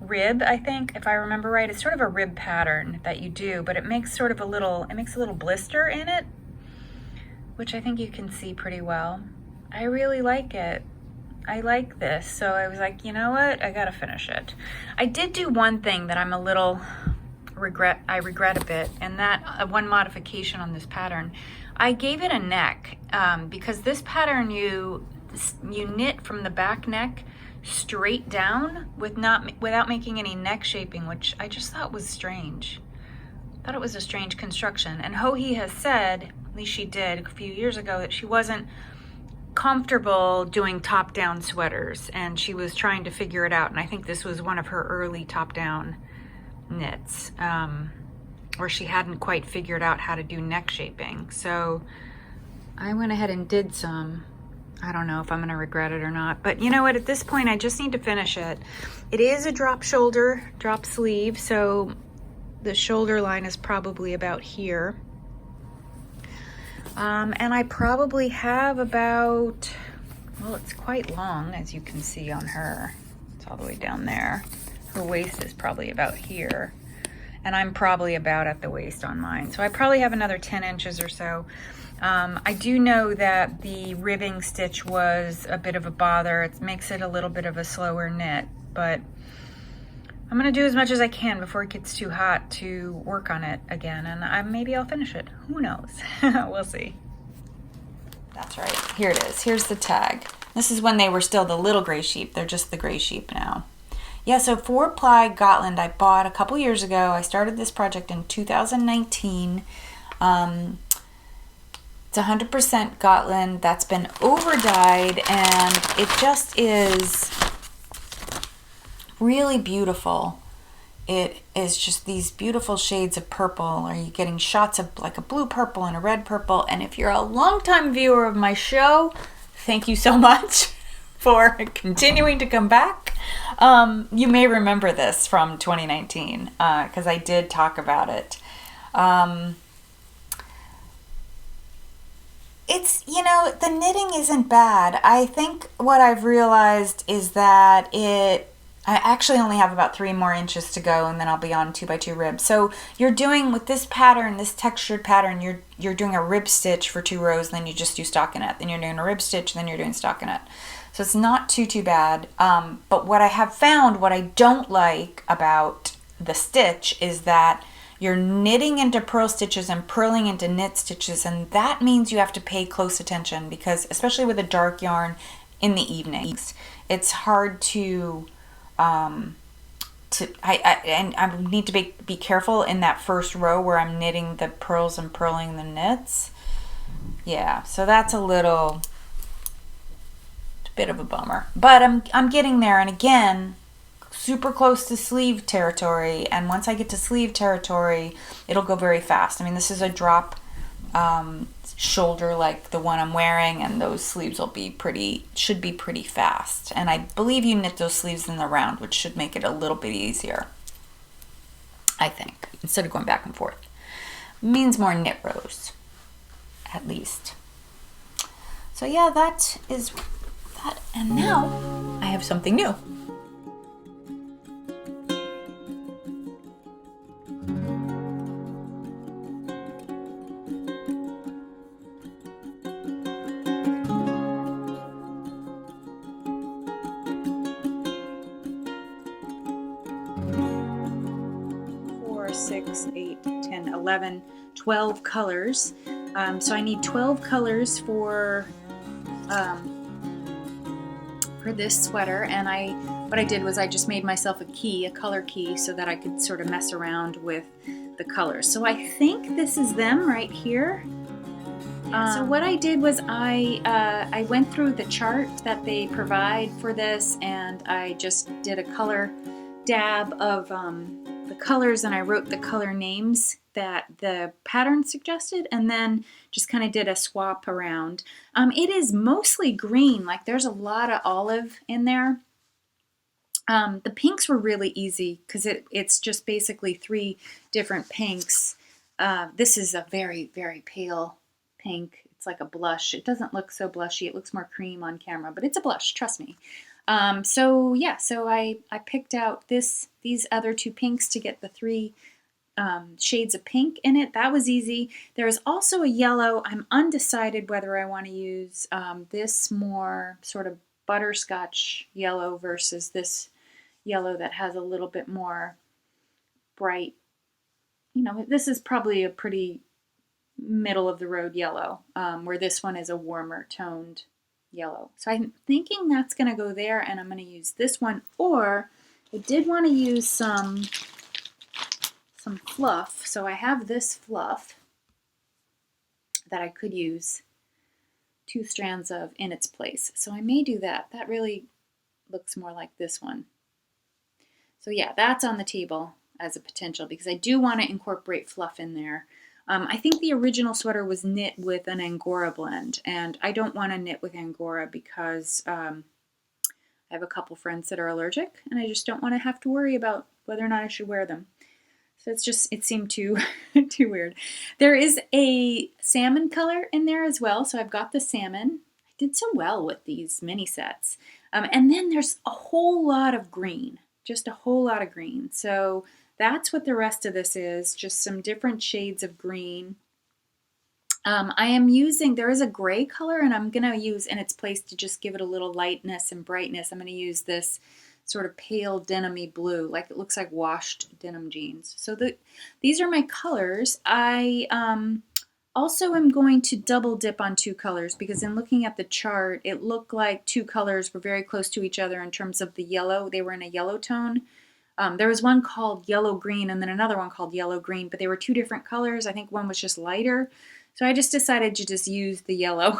rib, I think, if I remember right. It's sort of a rib pattern that you do, but it makes sort of a little blister in it, which I think you can see pretty well. I really like it. I like this, so I was like, you know what, I gotta finish it. I did do one thing that I'm a little regret a bit, and that one modification on this pattern. I gave it a neck because this pattern you knit from the back neck straight down without making any neck shaping, which I just thought was strange. I thought it was a strange construction. And Hohi has said, at least she did a few years ago, that she wasn't comfortable doing top-down sweaters, and she was trying to figure it out. And I think this was one of her early top-down knits, where she hadn't quite figured out how to do neck shaping. So I went ahead and did some. I don't know if I'm gonna regret it or not, but you know what, at this point I just need to finish it. It is a drop shoulder, drop sleeve, so the shoulder line is probably about here. And I probably have about, well, it's quite long, as you can see on her. It's all the way down there. Her waist is probably about here, and I'm probably about at the waist on mine. So I probably have another 10 inches or so. I do know that the ribbing stitch was a bit of a bother. It makes it a little bit of a slower knit, but I'm gonna do as much as I can before it gets too hot to work on it again, and maybe I'll finish it. Who knows? We'll see. That's right, here it is. Here's the tag. This is when they were still the little gray sheep. They're just the gray sheep now. Yeah, so 4-ply Gotland I bought a couple years ago. I started this project in 2019. It's 100% Gotland that's been over dyed, and it just is really beautiful. It is just these beautiful shades of purple. Are you getting shots of like a blue purple and a red purple? And if you're a longtime viewer of my show, thank you so much for continuing to come back. You may remember this from 2019 because I did talk about it. It's, you know, the knitting isn't bad. I think what I've realized is that I actually only have about 3 more inches to go, and then I'll be on 2x2 ribs. So you're doing, with this pattern, this textured pattern, you're doing a rib stitch for 2 rows, then you just do stockinette. Then you're doing a rib stitch, then you're doing stockinette. So it's not too bad. But what I have found, what I don't like about the stitch is that you're knitting into purl stitches and purling into knit stitches, and that means you have to pay close attention because, especially with a dark yarn in the evenings, it's hard to I need to be careful in that first row where I'm knitting the purls and purling the knits. Yeah, so that's a bit of a bummer, but I'm getting there. And again, super close to sleeve territory, and once I get to sleeve territory, it'll go very fast. I mean, this is a drop shoulder like the one I'm wearing, and those sleeves should be pretty fast. And I believe you knit those sleeves in the round, which should make it a little bit easier, I think, instead of going back and forth. It means more knit rows, at least. So yeah, that is that. And now I have something new. 12 colors. So I need 12 colors for this sweater, and what I did was I just made myself a color key, so that I could sort of mess around with the colors. So I think this is them right here. So what I did was I went through the chart that they provide for this, and I just did a color dab of the colors, and I wrote the color names that the pattern suggested, and then just kind of did a swap around. It is mostly green, like there's a lot of olive in there. The pinks were really easy because it's just basically 3 different pinks. This is a very, very pale pink. It's like a blush. It doesn't look so blushy. It looks more cream on camera, but it's a blush, trust me. So I picked out these other 2 pinks to get the 3 shades of pink in it. That was easy. There is also a yellow. I'm undecided whether I want to use this more sort of butterscotch yellow versus this yellow that has a little bit more bright. This is probably a pretty middle of the road yellow, where this one is a warmer toned yellow. So I'm thinking that's going to go there, and I'm going to use this one. Or I did want to use some fluff. So I have this fluff that I could use 2 strands of in its place. So I may do that. That really looks more like this one. So yeah, that's on the table as a potential, because I do want to incorporate fluff in there. I think the original sweater was knit with an Angora blend, and I don't want to knit with Angora because I have a couple friends that are allergic, and I just don't want to have to worry about whether or not I should wear them. So it seemed too weird. There is a salmon color in there as well, so I've got the salmon. I did so well with these mini sets. And then there's a whole lot of green, just a whole lot of green. So that's what the rest of this is, just some different shades of green. There is a gray color, and I'm going to use in its place to just give it a little lightness and brightness. I'm going to use this sort of pale denim-y blue, like it looks like washed denim jeans. So these are my colors. I also am going to double dip on 2 colors, because in looking at the chart, it looked like 2 colors were very close to each other in terms of the yellow. They were in a yellow tone. There was one called yellow green and then another one called yellow green, but they were 2 different colors. I think one was just lighter. So I just decided to just use the yellow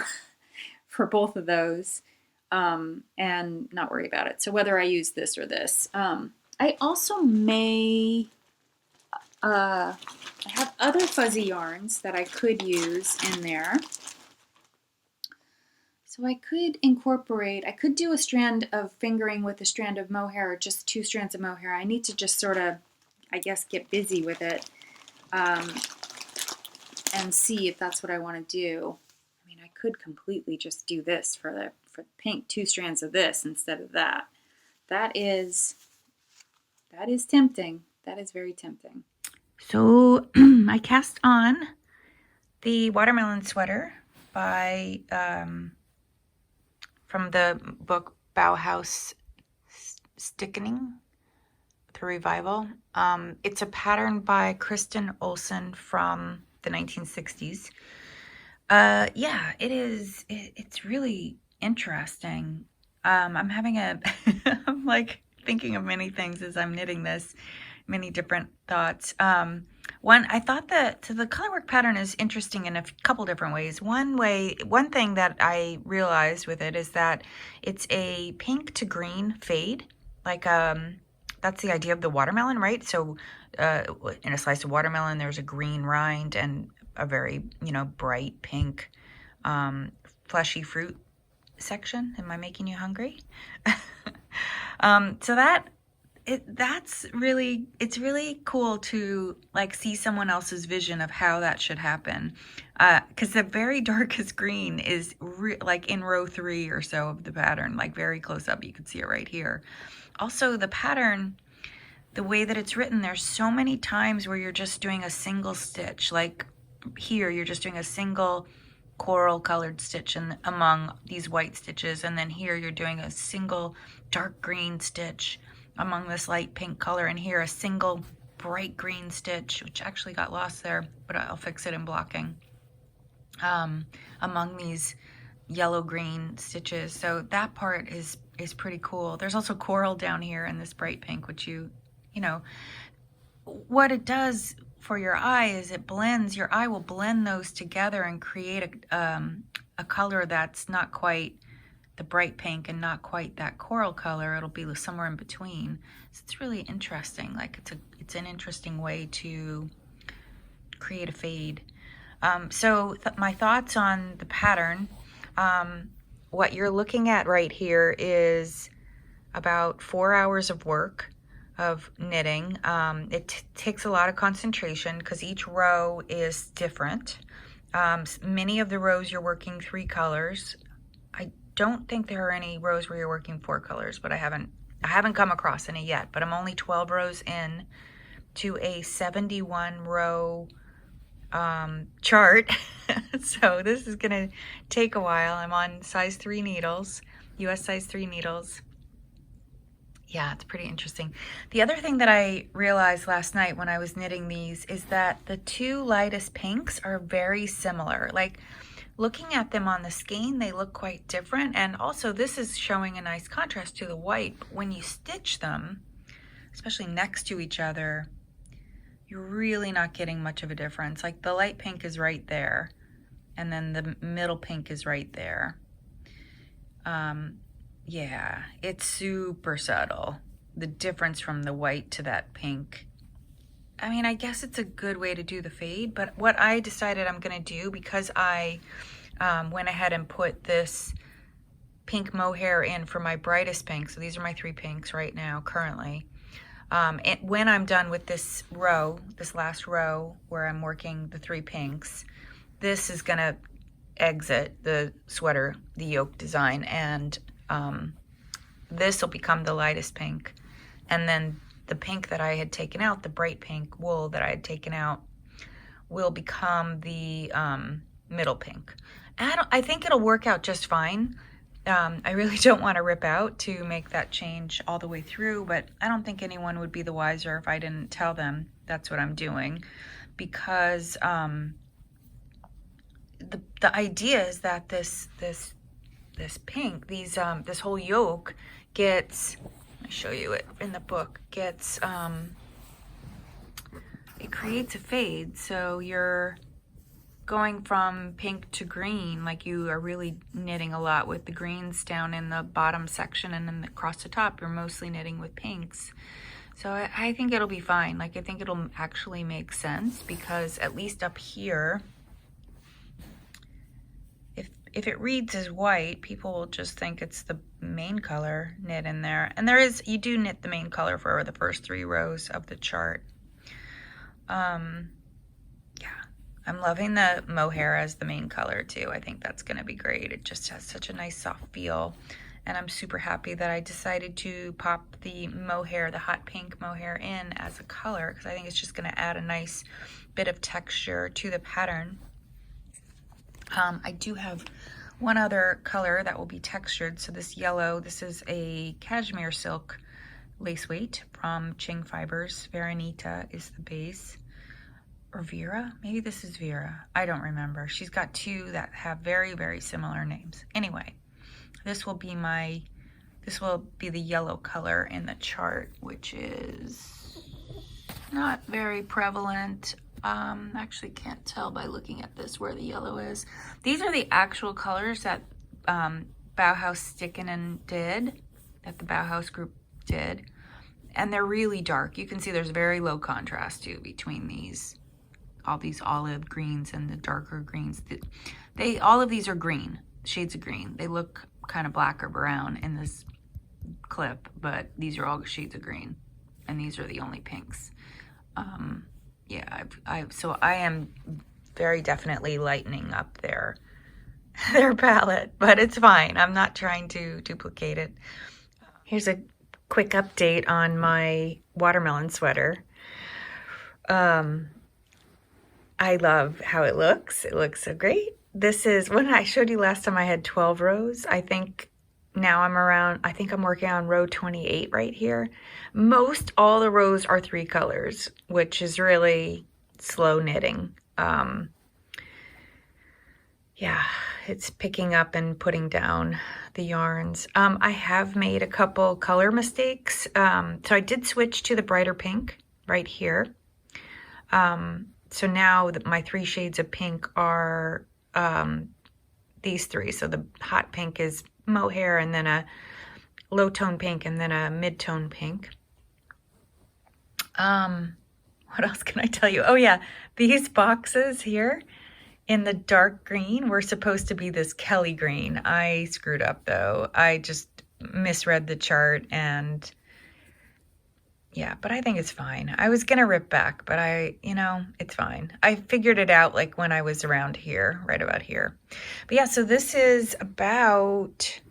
for both of those and not worry about it. So whether I use this or this. I also I have other fuzzy yarns that I could use in there. So I could do a strand of fingering with a strand of mohair, or just 2 strands of mohair. I need to just sort of, I guess, get busy with it and see if that's what I want to do. I mean, I could completely just do this for the pink, 2 strands of this instead of that. That is tempting. That is very tempting. So I cast on the watermelon sweater by from the book Bauhaus Stickening, the Revival. It's a pattern by Kristen Olsen from the 1960s. Yeah, it is. It's really interesting. I'm having I'm like thinking of many things as I'm knitting this, many different thoughts. One, I thought that the colorwork pattern is interesting in a couple different ways. One thing that I realized with it is that it's a pink to green fade. Like, that's the idea of the watermelon, right? So in a slice of watermelon, there's a green rind and a very, bright pink fleshy fruit section. Am I making you hungry? So it's really cool to like see someone else's vision of how that should happen, because the very darkest green is like in row 3 or so of the pattern, like very close up. You can see it right here. Also, the pattern, the way that it's written, there's so many times where you're just doing a single stitch. Like here, you're just doing a single coral colored stitch among these white stitches, and then here you're doing a single dark green stitch among this light pink color, and here a single bright green stitch, which actually got lost there, but I'll fix it in blocking, among these yellow-green stitches. So that part is pretty cool. There's also coral down here in this bright pink, which you know, what it does for your eye is it blends, your eye will blend those together and create a color that's not quite the bright pink and not quite that coral color. It'll be somewhere in between. So it's really interesting. Like it's an interesting way to create a fade. So my thoughts on the pattern. What you're looking at right here is about 4 hours of work of knitting. It takes a lot of concentration because each row is different. Many of the rows you're working 3 colors. I don't think there are any rows where you're working 4 colors, but I haven't come across any yet. But I'm only 12 rows in to a 71 row chart. So this is gonna take a while. I'm on size 3 needles, US size 3 needles. Yeah, it's pretty interesting. The other thing that I realized last night when I was knitting these is that the 2 lightest pinks are very similar. Like looking at them on the skein, they look quite different. And also this is showing a nice contrast to the white. But when you stitch them, especially next to each other, you're really not getting much of a difference. Like the light pink is right there, and then the middle pink is right there. Yeah, it's super subtle, the difference from the white to that pink. I mean, I guess it's a good way to do the fade, but what I decided I'm gonna do, because I went ahead and put this pink mohair in for my brightest pink, so these are my 3 pinks right now, currently. And when I'm done with this row, this last row where I'm working the 3 pinks, this is gonna exit the sweater, the yoke design, and this will become the lightest pink. And then the pink that I had taken out, the bright pink wool that I had taken out, will become the middle pink. And I think it'll work out just fine. I really don't want to rip out to make that change all the way through, but I don't think anyone would be the wiser if I didn't tell them that's what I'm doing, because the idea is that this pink, this whole yoke gets, I'll show you it in the book, gets it creates a fade. So you're going from pink to green, like you are really knitting a lot with the greens down in the bottom section, and then across the top you're mostly knitting with pinks. So I think it'll be fine. Like I think it'll actually make sense, because at least up here, if it reads as white, people will just think it's the main color knit in there. And you do knit the main color for the first 3 rows of the chart. Yeah, I'm loving the mohair as the main color too. I think that's gonna be great. It just has such a nice soft feel. And I'm super happy that I decided to pop the mohair, the hot pink mohair, in as a color, because I think it's just gonna add a nice bit of texture to the pattern. I do have one other color that will be textured. So this yellow, this is a cashmere silk lace weight from Qing Fibers. Veronita is the base. Or Vera? Maybe this is Vera. I don't remember. She's got 2 that have very, very similar names. Anyway, this will be the yellow color in the chart, which is not very prevalent. Actually can't tell by looking at this where the yellow is. These are the actual colors that Bauhaus Stickenen did, that the Bauhaus group did. And they're really dark. You can see there's very low contrast too between all these olive greens and the darker greens. All of these are green, shades of green. They look kind of black or brown in this clip, but these are all shades of green. And these are the only pinks. Yeah, so I am very definitely lightening up their palette, but it's fine. I'm not trying to duplicate it. Here's a quick update on my watermelon sweater. I love how it looks. It looks so great. This is, when I showed you last time, I had 12 rows. I think now I'm around, I think I'm working on row 28 right here. Most all the rows are 3 colors, which is really slow knitting. Yeah, it's picking up and putting down the yarns. I have made a couple color mistakes. So I did switch to the brighter pink right here. So now my 3 shades of pink are these 3. So the hot pink is Mohair, and then a low tone pink, and then a mid-tone pink. What else can I tell you? Oh yeah, these boxes here in the dark green were supposed to be this Kelly green. I screwed up though. I just misread the chart, and yeah, but I think it's fine. I was gonna rip back, but it's fine. I figured it out like when I was around here, right about here. But yeah, so this is about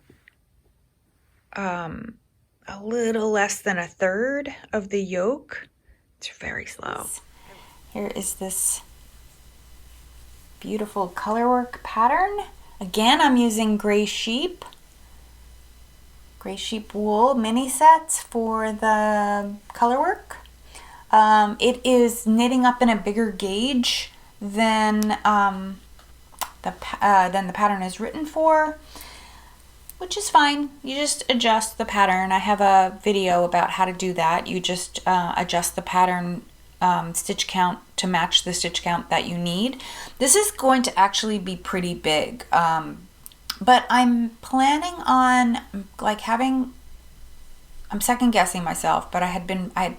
a little less than a third of the yoke. It's very slow. Here is this beautiful colorwork pattern. Again, I'm using gray sheep wool mini sets for the colorwork. It is knitting up in a bigger gauge than the pattern is written for, which is fine. You just adjust the pattern. I have a video about how to do that. You just adjust the pattern stitch count to match the stitch count that you need. This is going to actually be pretty big, but I'm planning on I'm second guessing myself, but I had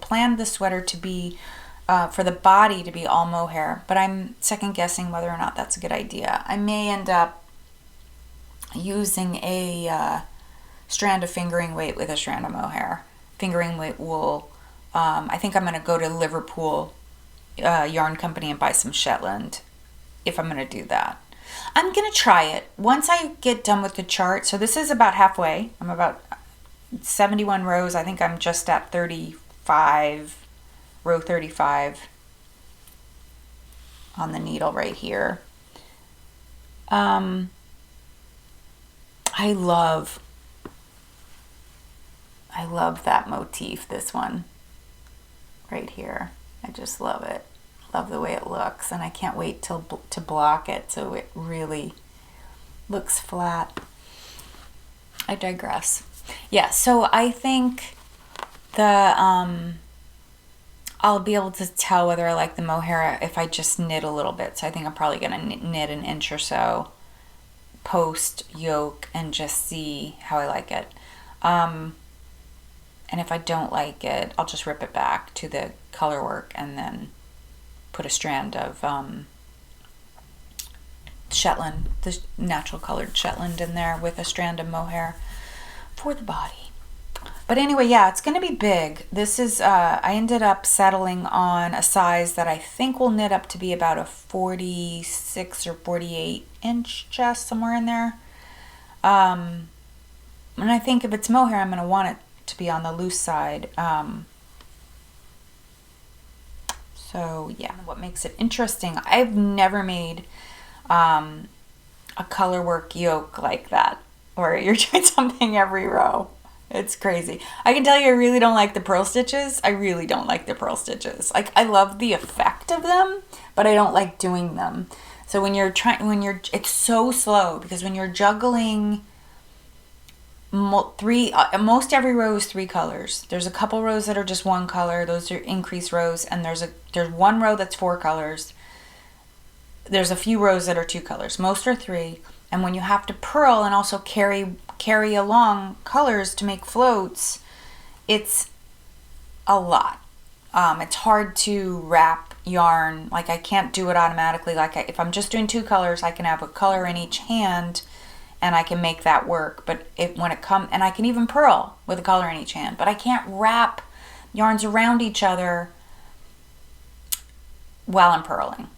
planned the sweater to be for the body to be all mohair, but I'm second guessing whether or not that's a good idea. I may end up using a strand of fingering weight with a strand of mohair, fingering weight wool. I think I'm going to go to Liverpool Yarn Company and buy some Shetland if I'm going to do that. I'm going to try it once I get done with the chart. So this is about halfway. I'm about 71 rows. I think I'm just at 35, row 35 on the needle right here. I love that motif, this one right here. I just love it. Love the way it looks, and I can't wait to block it so it really looks flat. I digress. Yeah, so I think I'll be able to tell whether I like the mohair if I just knit a little bit. So I think I'm probably going to knit an inch or so post yoke and just see how I like it. And if I don't like it, I'll just rip it back to the color work and then put a strand of Shetland, the natural colored Shetland in there with a strand of mohair for the body. But anyway, yeah, it's going to be big. This is, I ended up settling on a size that I think will knit up to be about a 46 or 48 inch chest, somewhere in there. And I think if it's mohair, I'm going to want it to be on the loose side. So yeah, what makes it interesting, I've never made a color work yoke like that, where you're doing something every row. It's crazy. I can tell you I really don't like the purl stitches. I really don't like the purl stitches. Like, I love the effect of them, but I don't like doing them. So it's so slow, because when you're juggling most every row is 3 colors. There's a couple rows that are just 1 color. Those are increased rows, and there's 1 row that's 4 colors. There's a few rows that are 2 colors. Most are 3. And when you have to purl and also carry along colors to make floats, it's a lot. It's hard to wrap yarn. Like, I can't do it automatically. If I'm just doing 2 colors, I can have a color in each hand and I can make that work. But and I can even purl with a color in each hand, but I can't wrap yarns around each other while I'm purling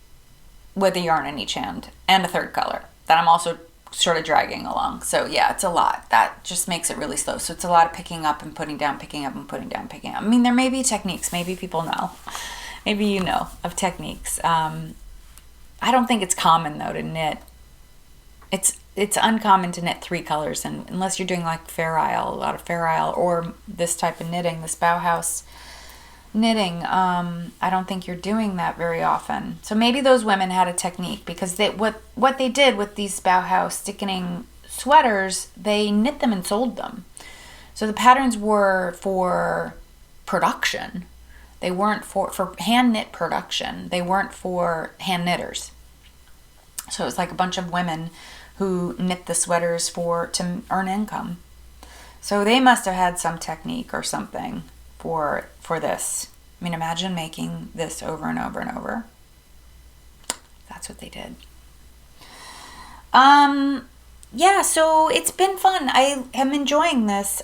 with a yarn in each hand and a third color that I'm also sort of dragging along. So yeah, it's a lot. That just makes it really slow. So it's a lot of picking up and putting down, picking up and putting down, picking up. I mean, there may be techniques. Maybe people know. Maybe you know of techniques. I don't think it's common, though, to knit It's uncommon to knit 3 colors, and unless you're doing like Fair Isle, a lot of Fair Isle, or this type of knitting, this Bauhaus knitting, I don't think you're doing that very often. So maybe those women had a technique, because what they did with these Bauhaus stickening sweaters, they knit them and sold them. So the patterns were for production. They weren't for hand knit production. They weren't for hand knitters. So it was like a bunch of women who knit the sweaters to earn income. So they must have had some technique or something for this. I mean, imagine making this over and over and over. That's what they did. Yeah, so it's been fun. I am enjoying this.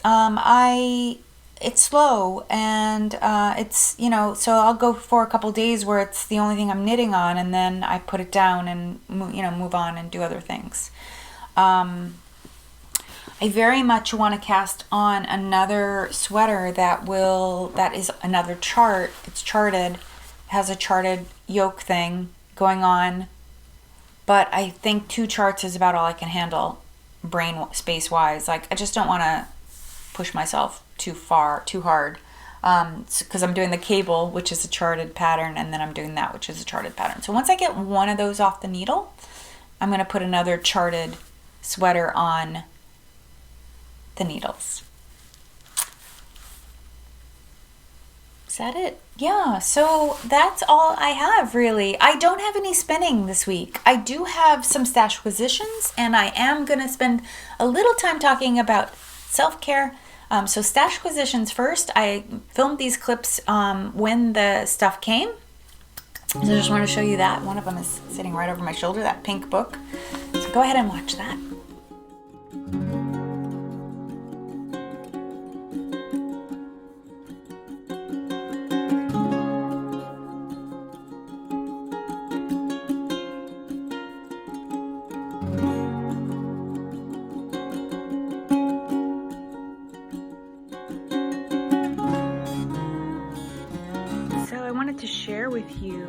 It's slow, and it's, so I'll go for a couple days where it's the only thing I'm knitting on, and then I put it down and move on and do other things. I very much want to cast on another sweater that is another chart. It's charted, has a charted yoke thing going on, but I think 2 charts is about all I can handle brain space wise. Like, I just don't want to push myself too hard, because I'm doing the cable, which is a charted pattern, and then I'm doing that, which is a charted pattern. So once I get one of those off the needle, I'm going to put another charted sweater on the needles. Is that it? Yeah, so that's all I have, really. I don't have any spinning this week. I do have some stash acquisitions, and I am going to spend a little time talking about self-care. So stash acquisitions first. I filmed these clips when the stuff came. So I just want to show you that. One of them is sitting right over my shoulder, that pink book. So go ahead and watch that. To share with you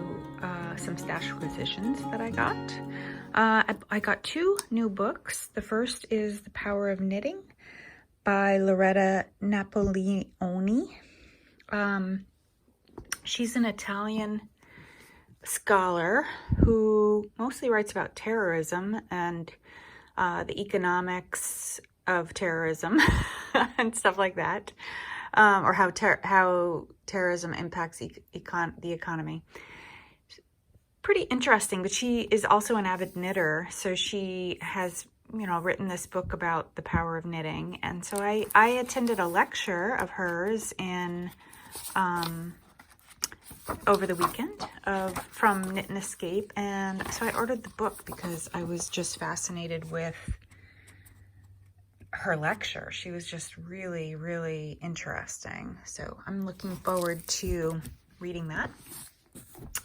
some stash acquisitions that I got. I got 2 new books. The first is The Power of Knitting by Loretta Napoleoni. She's an Italian scholar who mostly writes about terrorism and the economics of terrorism and stuff like that. Or how terrorism impacts the economy. Pretty interesting, but she is also an avid knitter, so she has, written this book about the power of knitting. And so I attended a lecture of hers over the weekend from Knit and Escape, and so I ordered the book because I was just fascinated with her lecture. She was just really, really interesting. So I'm looking forward to reading that.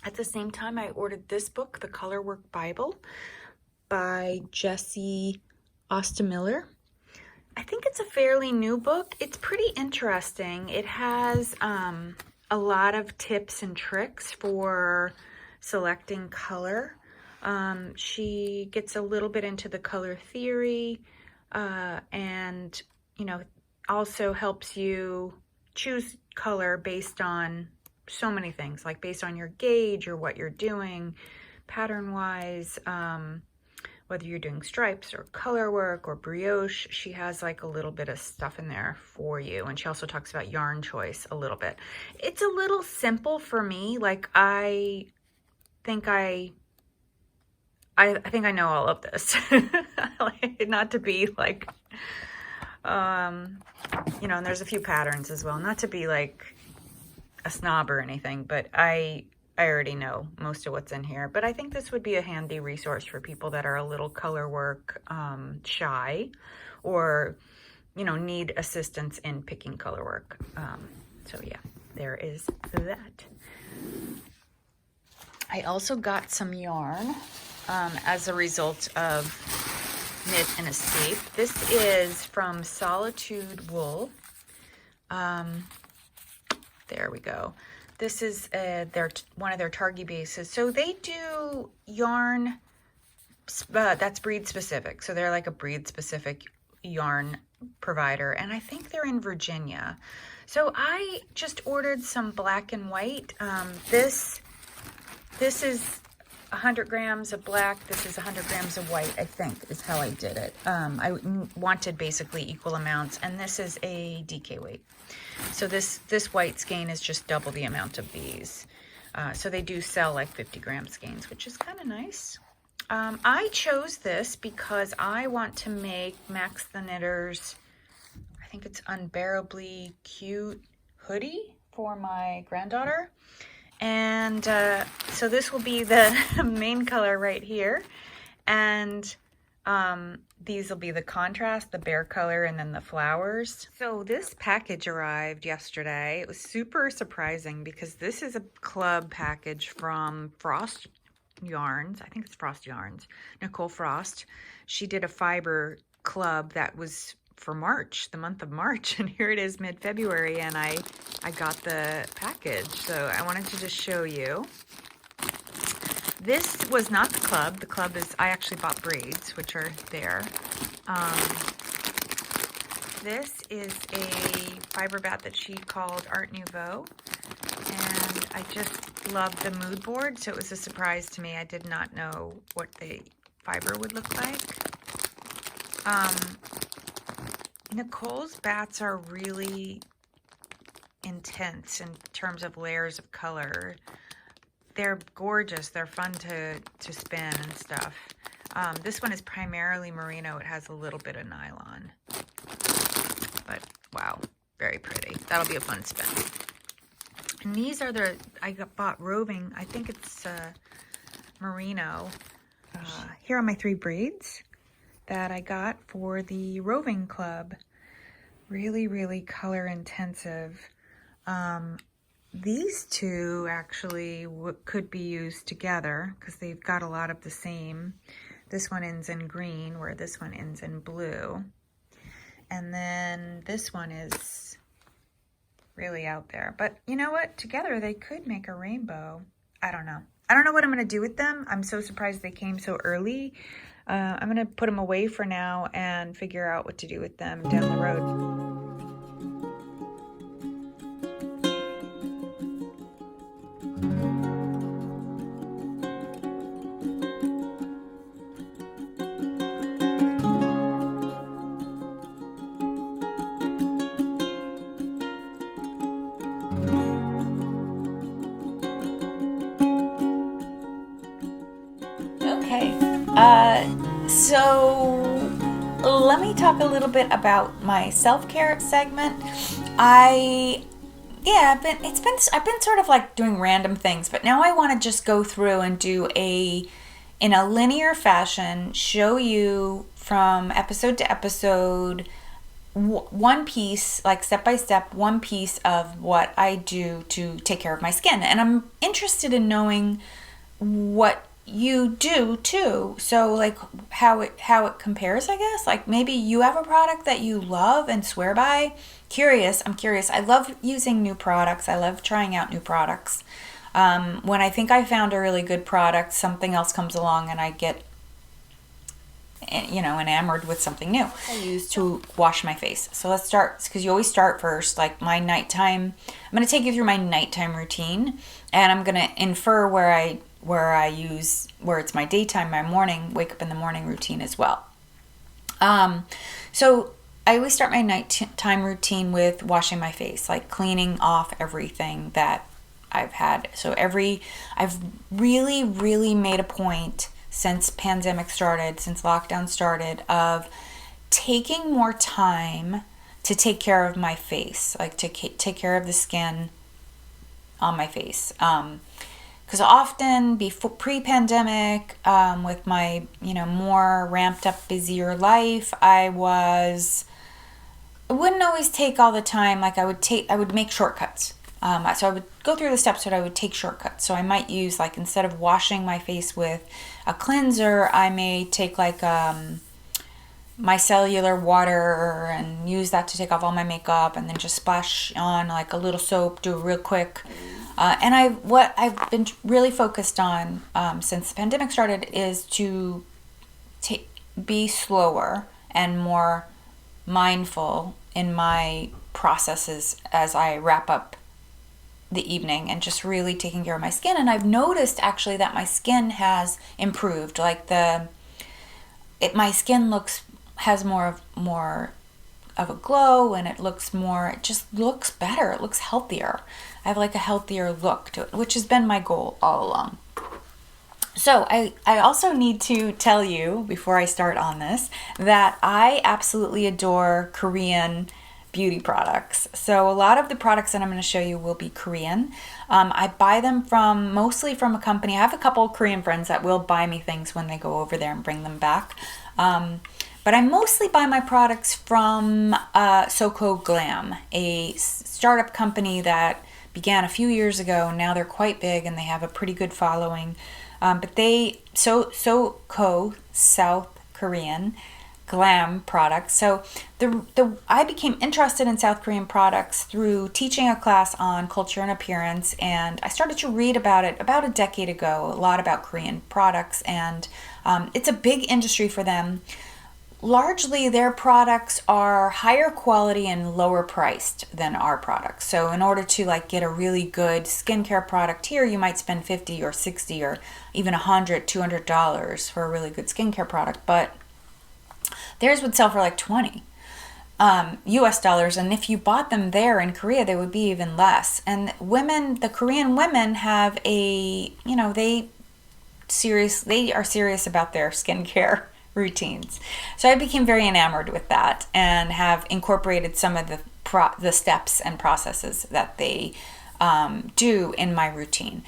At the same time, I ordered this book, The Colorwork Bible by Jessie Ostermiller. I think it's a fairly new book. It's pretty interesting. It has a lot of tips and tricks for selecting color. She gets a little bit into the color theory, and also helps you choose color based on so many things, like based on your gauge or what you're doing pattern wise, whether you're doing stripes or color work or brioche. She has like a little bit of stuff in there for you, and she also talks about yarn choice a little bit. It's a little simple for me. Like, I think I know all of this. Like, not to be like, and there's a few patterns as well. Not to be like a snob or anything, but I already know most of what's in here. But I think this would be a handy resource for people that are a little color work shy, or, need assistance in picking color work. So yeah, there is that. I also got some yarn as a result of Knit and Escape. This is from Solitude Wool. There we go. This is one of their Targhee bases. So they do yarn that's breed specific. So they're like a breed specific yarn provider, and I think they're in Virginia. So I just ordered some black and white. This is 100 grams of black. This is 100 grams of white, I think, is how I did it. I wanted basically equal amounts, and this is a DK weight. So this white skein is just double the amount of these. So they do sell like 50 gram skeins, which is kind of nice. I chose this because I want to make Max the Knitter's, I think it's Unbearably Cute hoodie for my granddaughter. And so this will be the main color right here. And these will be the contrast, the bear color, and then the flowers. So this package arrived yesterday. It was super surprising because this is a club package from Frost Yarns. I think it's Frost Yarns. Nicole Frost. She did a fiber club that was for March, the month of March, and here it is mid-February, and I got the package. So I wanted to just show you. This was not the club. The club is, I actually bought braids, which are there. This is a fiber bat that she called Art Nouveau, and I just love the mood board, so it was a surprise to me. I did not know what the fiber would look like. Nicole's bats are really intense in terms of layers of color. They're gorgeous. They're fun to spin and stuff. This one is primarily merino. It has a little bit of nylon. But wow, very pretty. That'll be a fun spin. And these are I bought roving. I think it's merino. Here are my 3 braids that I got for the roving club. Really, really color intensive. These two actually could be used together because they've got a lot of the same. This one ends in green, where this one ends in blue. And then this one is really out there. But you know what? Together they could make a rainbow. I don't know. I don't know what I'm going to do with them. I'm so surprised they came so early. I'm going to put them away for now and figure out what to do with them down the road. So let me talk a little bit about my self-care segment. I've been sort of like doing random things, but now I want to just go through and do in a linear fashion, show you from episode to episode, one piece, like step by step, one piece of what I do to take care of my skin. And I'm interested in knowing what you do too, so like how it compares, I guess. Like maybe you have a product that you love and swear by. I'm curious. I love using new products. I love trying out new products. When I think I found a really good product, something else comes along and I get enamored with something new. I use to wash my face. So let's start, because you always start first, like my nighttime. I'm going to take you through my nighttime routine, and I'm going to infer where it's my daytime, my morning, wake up in the morning routine as well. So I always start my nighttime routine with washing my face, like cleaning off everything that I've had. So I've really, really made a point since pandemic started, since lockdown started, of taking more time to take care of my face, like to take care of the skin on my face. Because often before pre-pandemic, with my more ramped up, busier life, I wouldn't always take all the time. Like I would make shortcuts. So I would go through the steps, but I would take shortcuts. So I might use, like, instead of washing my face with a cleanser, I may take like micellar water and use that to take off all my makeup, and then just splash on like a little soap, do it real quick. And what I've been really focused on since the pandemic started is to be slower and more mindful in my processes as I wrap up the evening and just really taking care of my skin. And I've noticed actually that my skin has improved. Like my skin has more of a glow, and it just looks better. It looks healthier. I have like a healthier look to it, which has been my goal all along. So I also need to tell you before I start on this that I absolutely adore Korean beauty products. So a lot of the products that I'm going to show you will be Korean. I buy them mostly from a company. I have a couple of Korean friends that will buy me things when they go over there and bring them back. But I mostly buy my products from Soko Glam, a startup company that began a few years ago. Now they're quite big and they have a pretty good following. But Soko, South Korean, Glam products. So I became interested in South Korean products through teaching a class on culture and appearance, and I started to read about it about a decade ago, a lot about Korean products, and it's a big industry for them. Largely their products are higher quality and lower priced than our products. So in order to get a really good skincare product here, you might spend $50 or $60 or even $100, $200 for a really good skincare product, but theirs would sell for like $20 US dollars, and if you bought them there in Korea, they would be even less. And the Korean women have they are serious about their skincare routines. So I became very enamored with that and have incorporated some of the steps and processes that they do in my routine.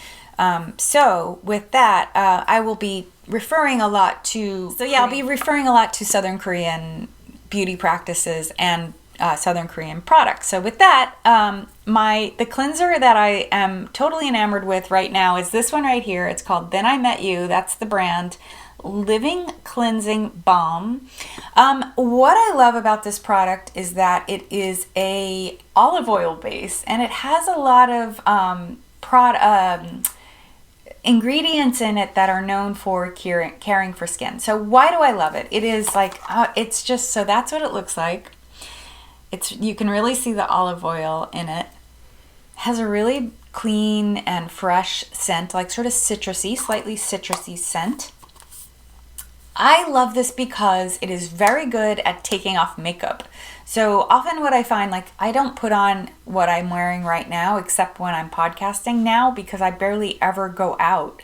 So with that, I will be referring a lot to Southern Korean beauty practices and Southern Korean products. So with that, the cleanser that I am totally enamored with right now is this one right here. It's called Then I Met You. That's the brand. Living Cleansing Balm. What I love about this product is that it is a olive oil base, and it has a lot of ingredients in it that are known for caring for skin. So why do I love it? It is it's just, so that's what it looks like. You can really see the olive oil in it. It has a really clean and fresh scent, like sort of citrusy, slightly citrusy scent. I love this because it is very good at taking off makeup. So often what I find, I don't put on what I'm wearing right now except when I'm podcasting now, because I barely ever go out.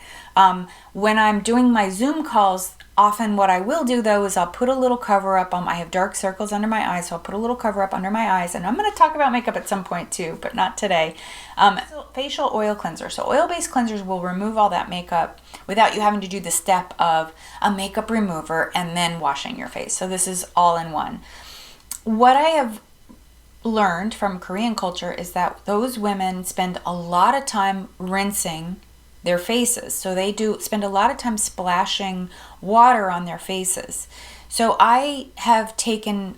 When I'm doing my Zoom calls, often what I will do though is I'll put a little cover up on. I have dark circles under my eyes, so I'll put a little cover up under my eyes, and I'm going to talk about makeup at some point too, but not today. Facial oil cleanser. So oil-based cleansers will remove all that makeup without you having to do the step of a makeup remover and then washing your face. So this is all in one. What I have learned from Korean culture is that those women spend a lot of time rinsing their faces. So they do spend a lot of time splashing water on their faces. So I have taken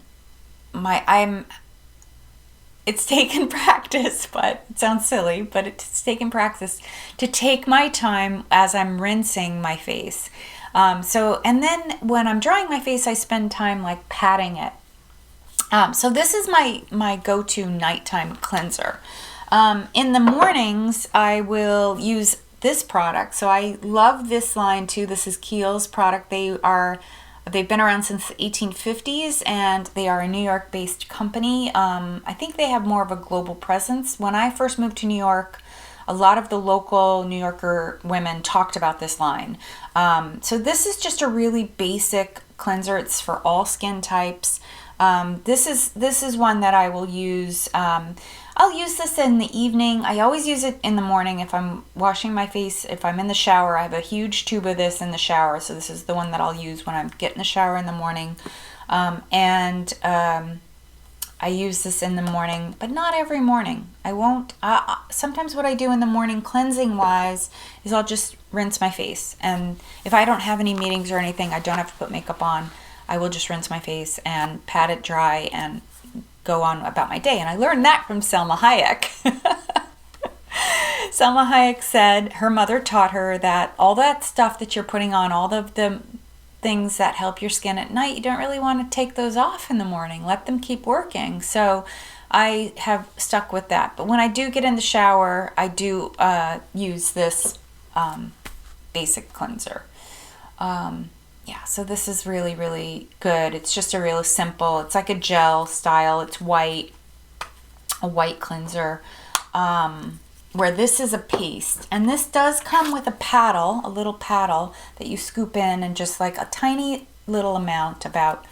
it's taken practice, but it sounds silly, but it's taken practice to take my time as I'm rinsing my face. And then when I'm drying my face, I spend time patting it. So this is my go-to nighttime cleanser. In the mornings, I will use this product. So I love this line too. This is Kiehl's product. They've been around since the 1850s, and they are a New York-based company. I think they have more of a global presence. When I first moved to New York, a lot of the local New Yorker women talked about this line. So this is just a really basic cleanser. It's for all skin types. This is one that I will use. I'll use this in the evening. I always use it in the morning if I'm washing my face. If I'm in the shower, I have a huge tube of this in the shower. So this is the one that I'll use when I get in the shower in the morning. I use this in the morning, but not every morning. I won't. Sometimes what I do in the morning cleansing wise is I'll just rinse my face. And if I don't have any meetings or anything, I don't have to put makeup on. I will just rinse my face and pat it dry and go on about my day. And I learned that from Selma Hayek. Selma Hayek said her mother taught her that all that stuff that you're putting on, all the things that help your skin at night, you don't really want to take those off in the morning. Let them keep working. So I have stuck with that. But when I do get in the shower, I do use this basic cleanser. Yeah, so this is really, really good. It's just a real simple, it's like a gel style. It's white, a white cleanser. Where this is a paste. And this does come with a paddle, a little paddle that you scoop in, and just like a tiny little amount, about,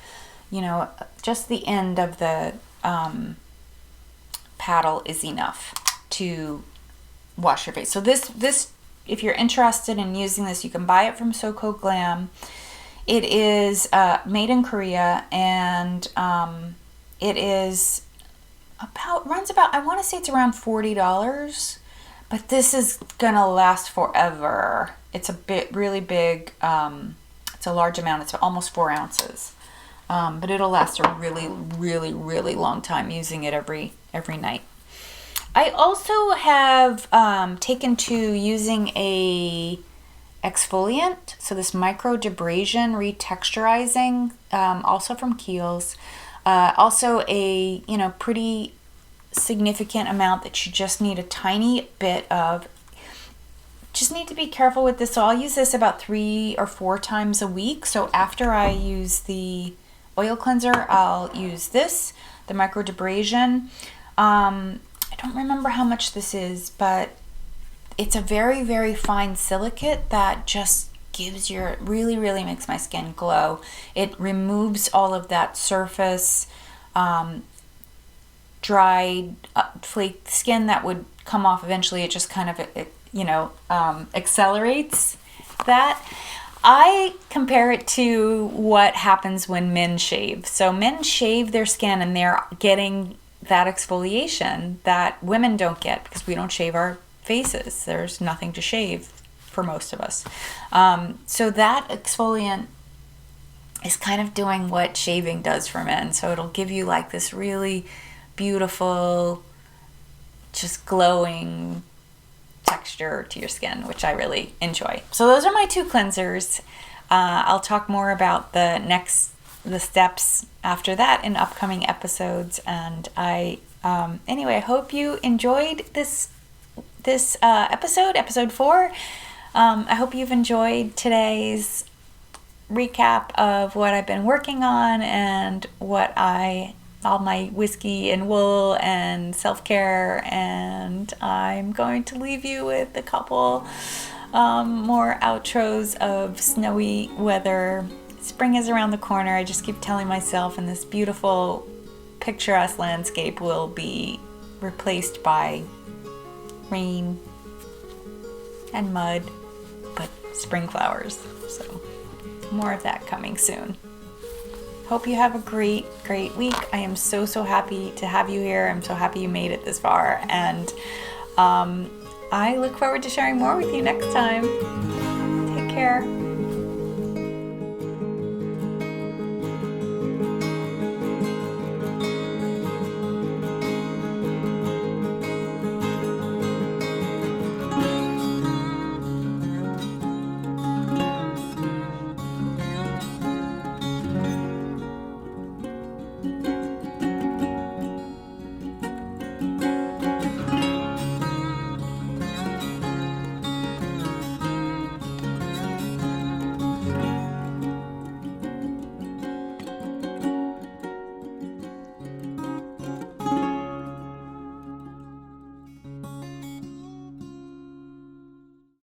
you know, just the end of the paddle is enough to wash your face. So this, if you're interested in using this, you can buy it from SoCo Glam. It is made in Korea, and it is runs about, I want to say it's around $40, but this is gonna last forever. It's a bit really big. It's a large amount. It's almost 4 ounces, but it'll last a really, really, really long time using it every night. I also have taken to using a exfoliant, so this microdermabrasion retexturizing, also from Kiehl's. Also a, you know, pretty significant amount that you just need a tiny bit of. Just need to be careful with this. So I'll use this about 3 or 4 times a week. So after I use the oil cleanser, I'll use this, the microdermabrasion. I don't remember how much this is, but it's a very, very fine silicate that just gives really, really makes my skin glow. It removes all of that surface dried flake skin that would come off eventually. It just kind of accelerates that. I compare it to what happens when men shave. So men shave their skin and they're getting that exfoliation that women don't get because we don't shave our faces. There's nothing to shave for most of us. So that exfoliant is kind of doing what shaving does for men. So it'll give you like this really beautiful, just glowing texture to your skin, which I really enjoy. So those are my 2 cleansers. I'll talk more about the steps after that in upcoming episodes. And I hope you enjoyed this episode 4. I hope you've enjoyed today's recap of what I've been working on and all my whiskey and wool and self-care, and I'm going to leave you with a couple more outros of snowy weather. Spring is around the corner. I just keep telling myself, and this beautiful picturesque landscape will be replaced by rain and mud, but spring flowers. So more of that coming soon. Hope you have a great, great week. I am so, so happy to have you here. I'm so happy you made it this far. And I look forward to sharing more with you next time. Take care.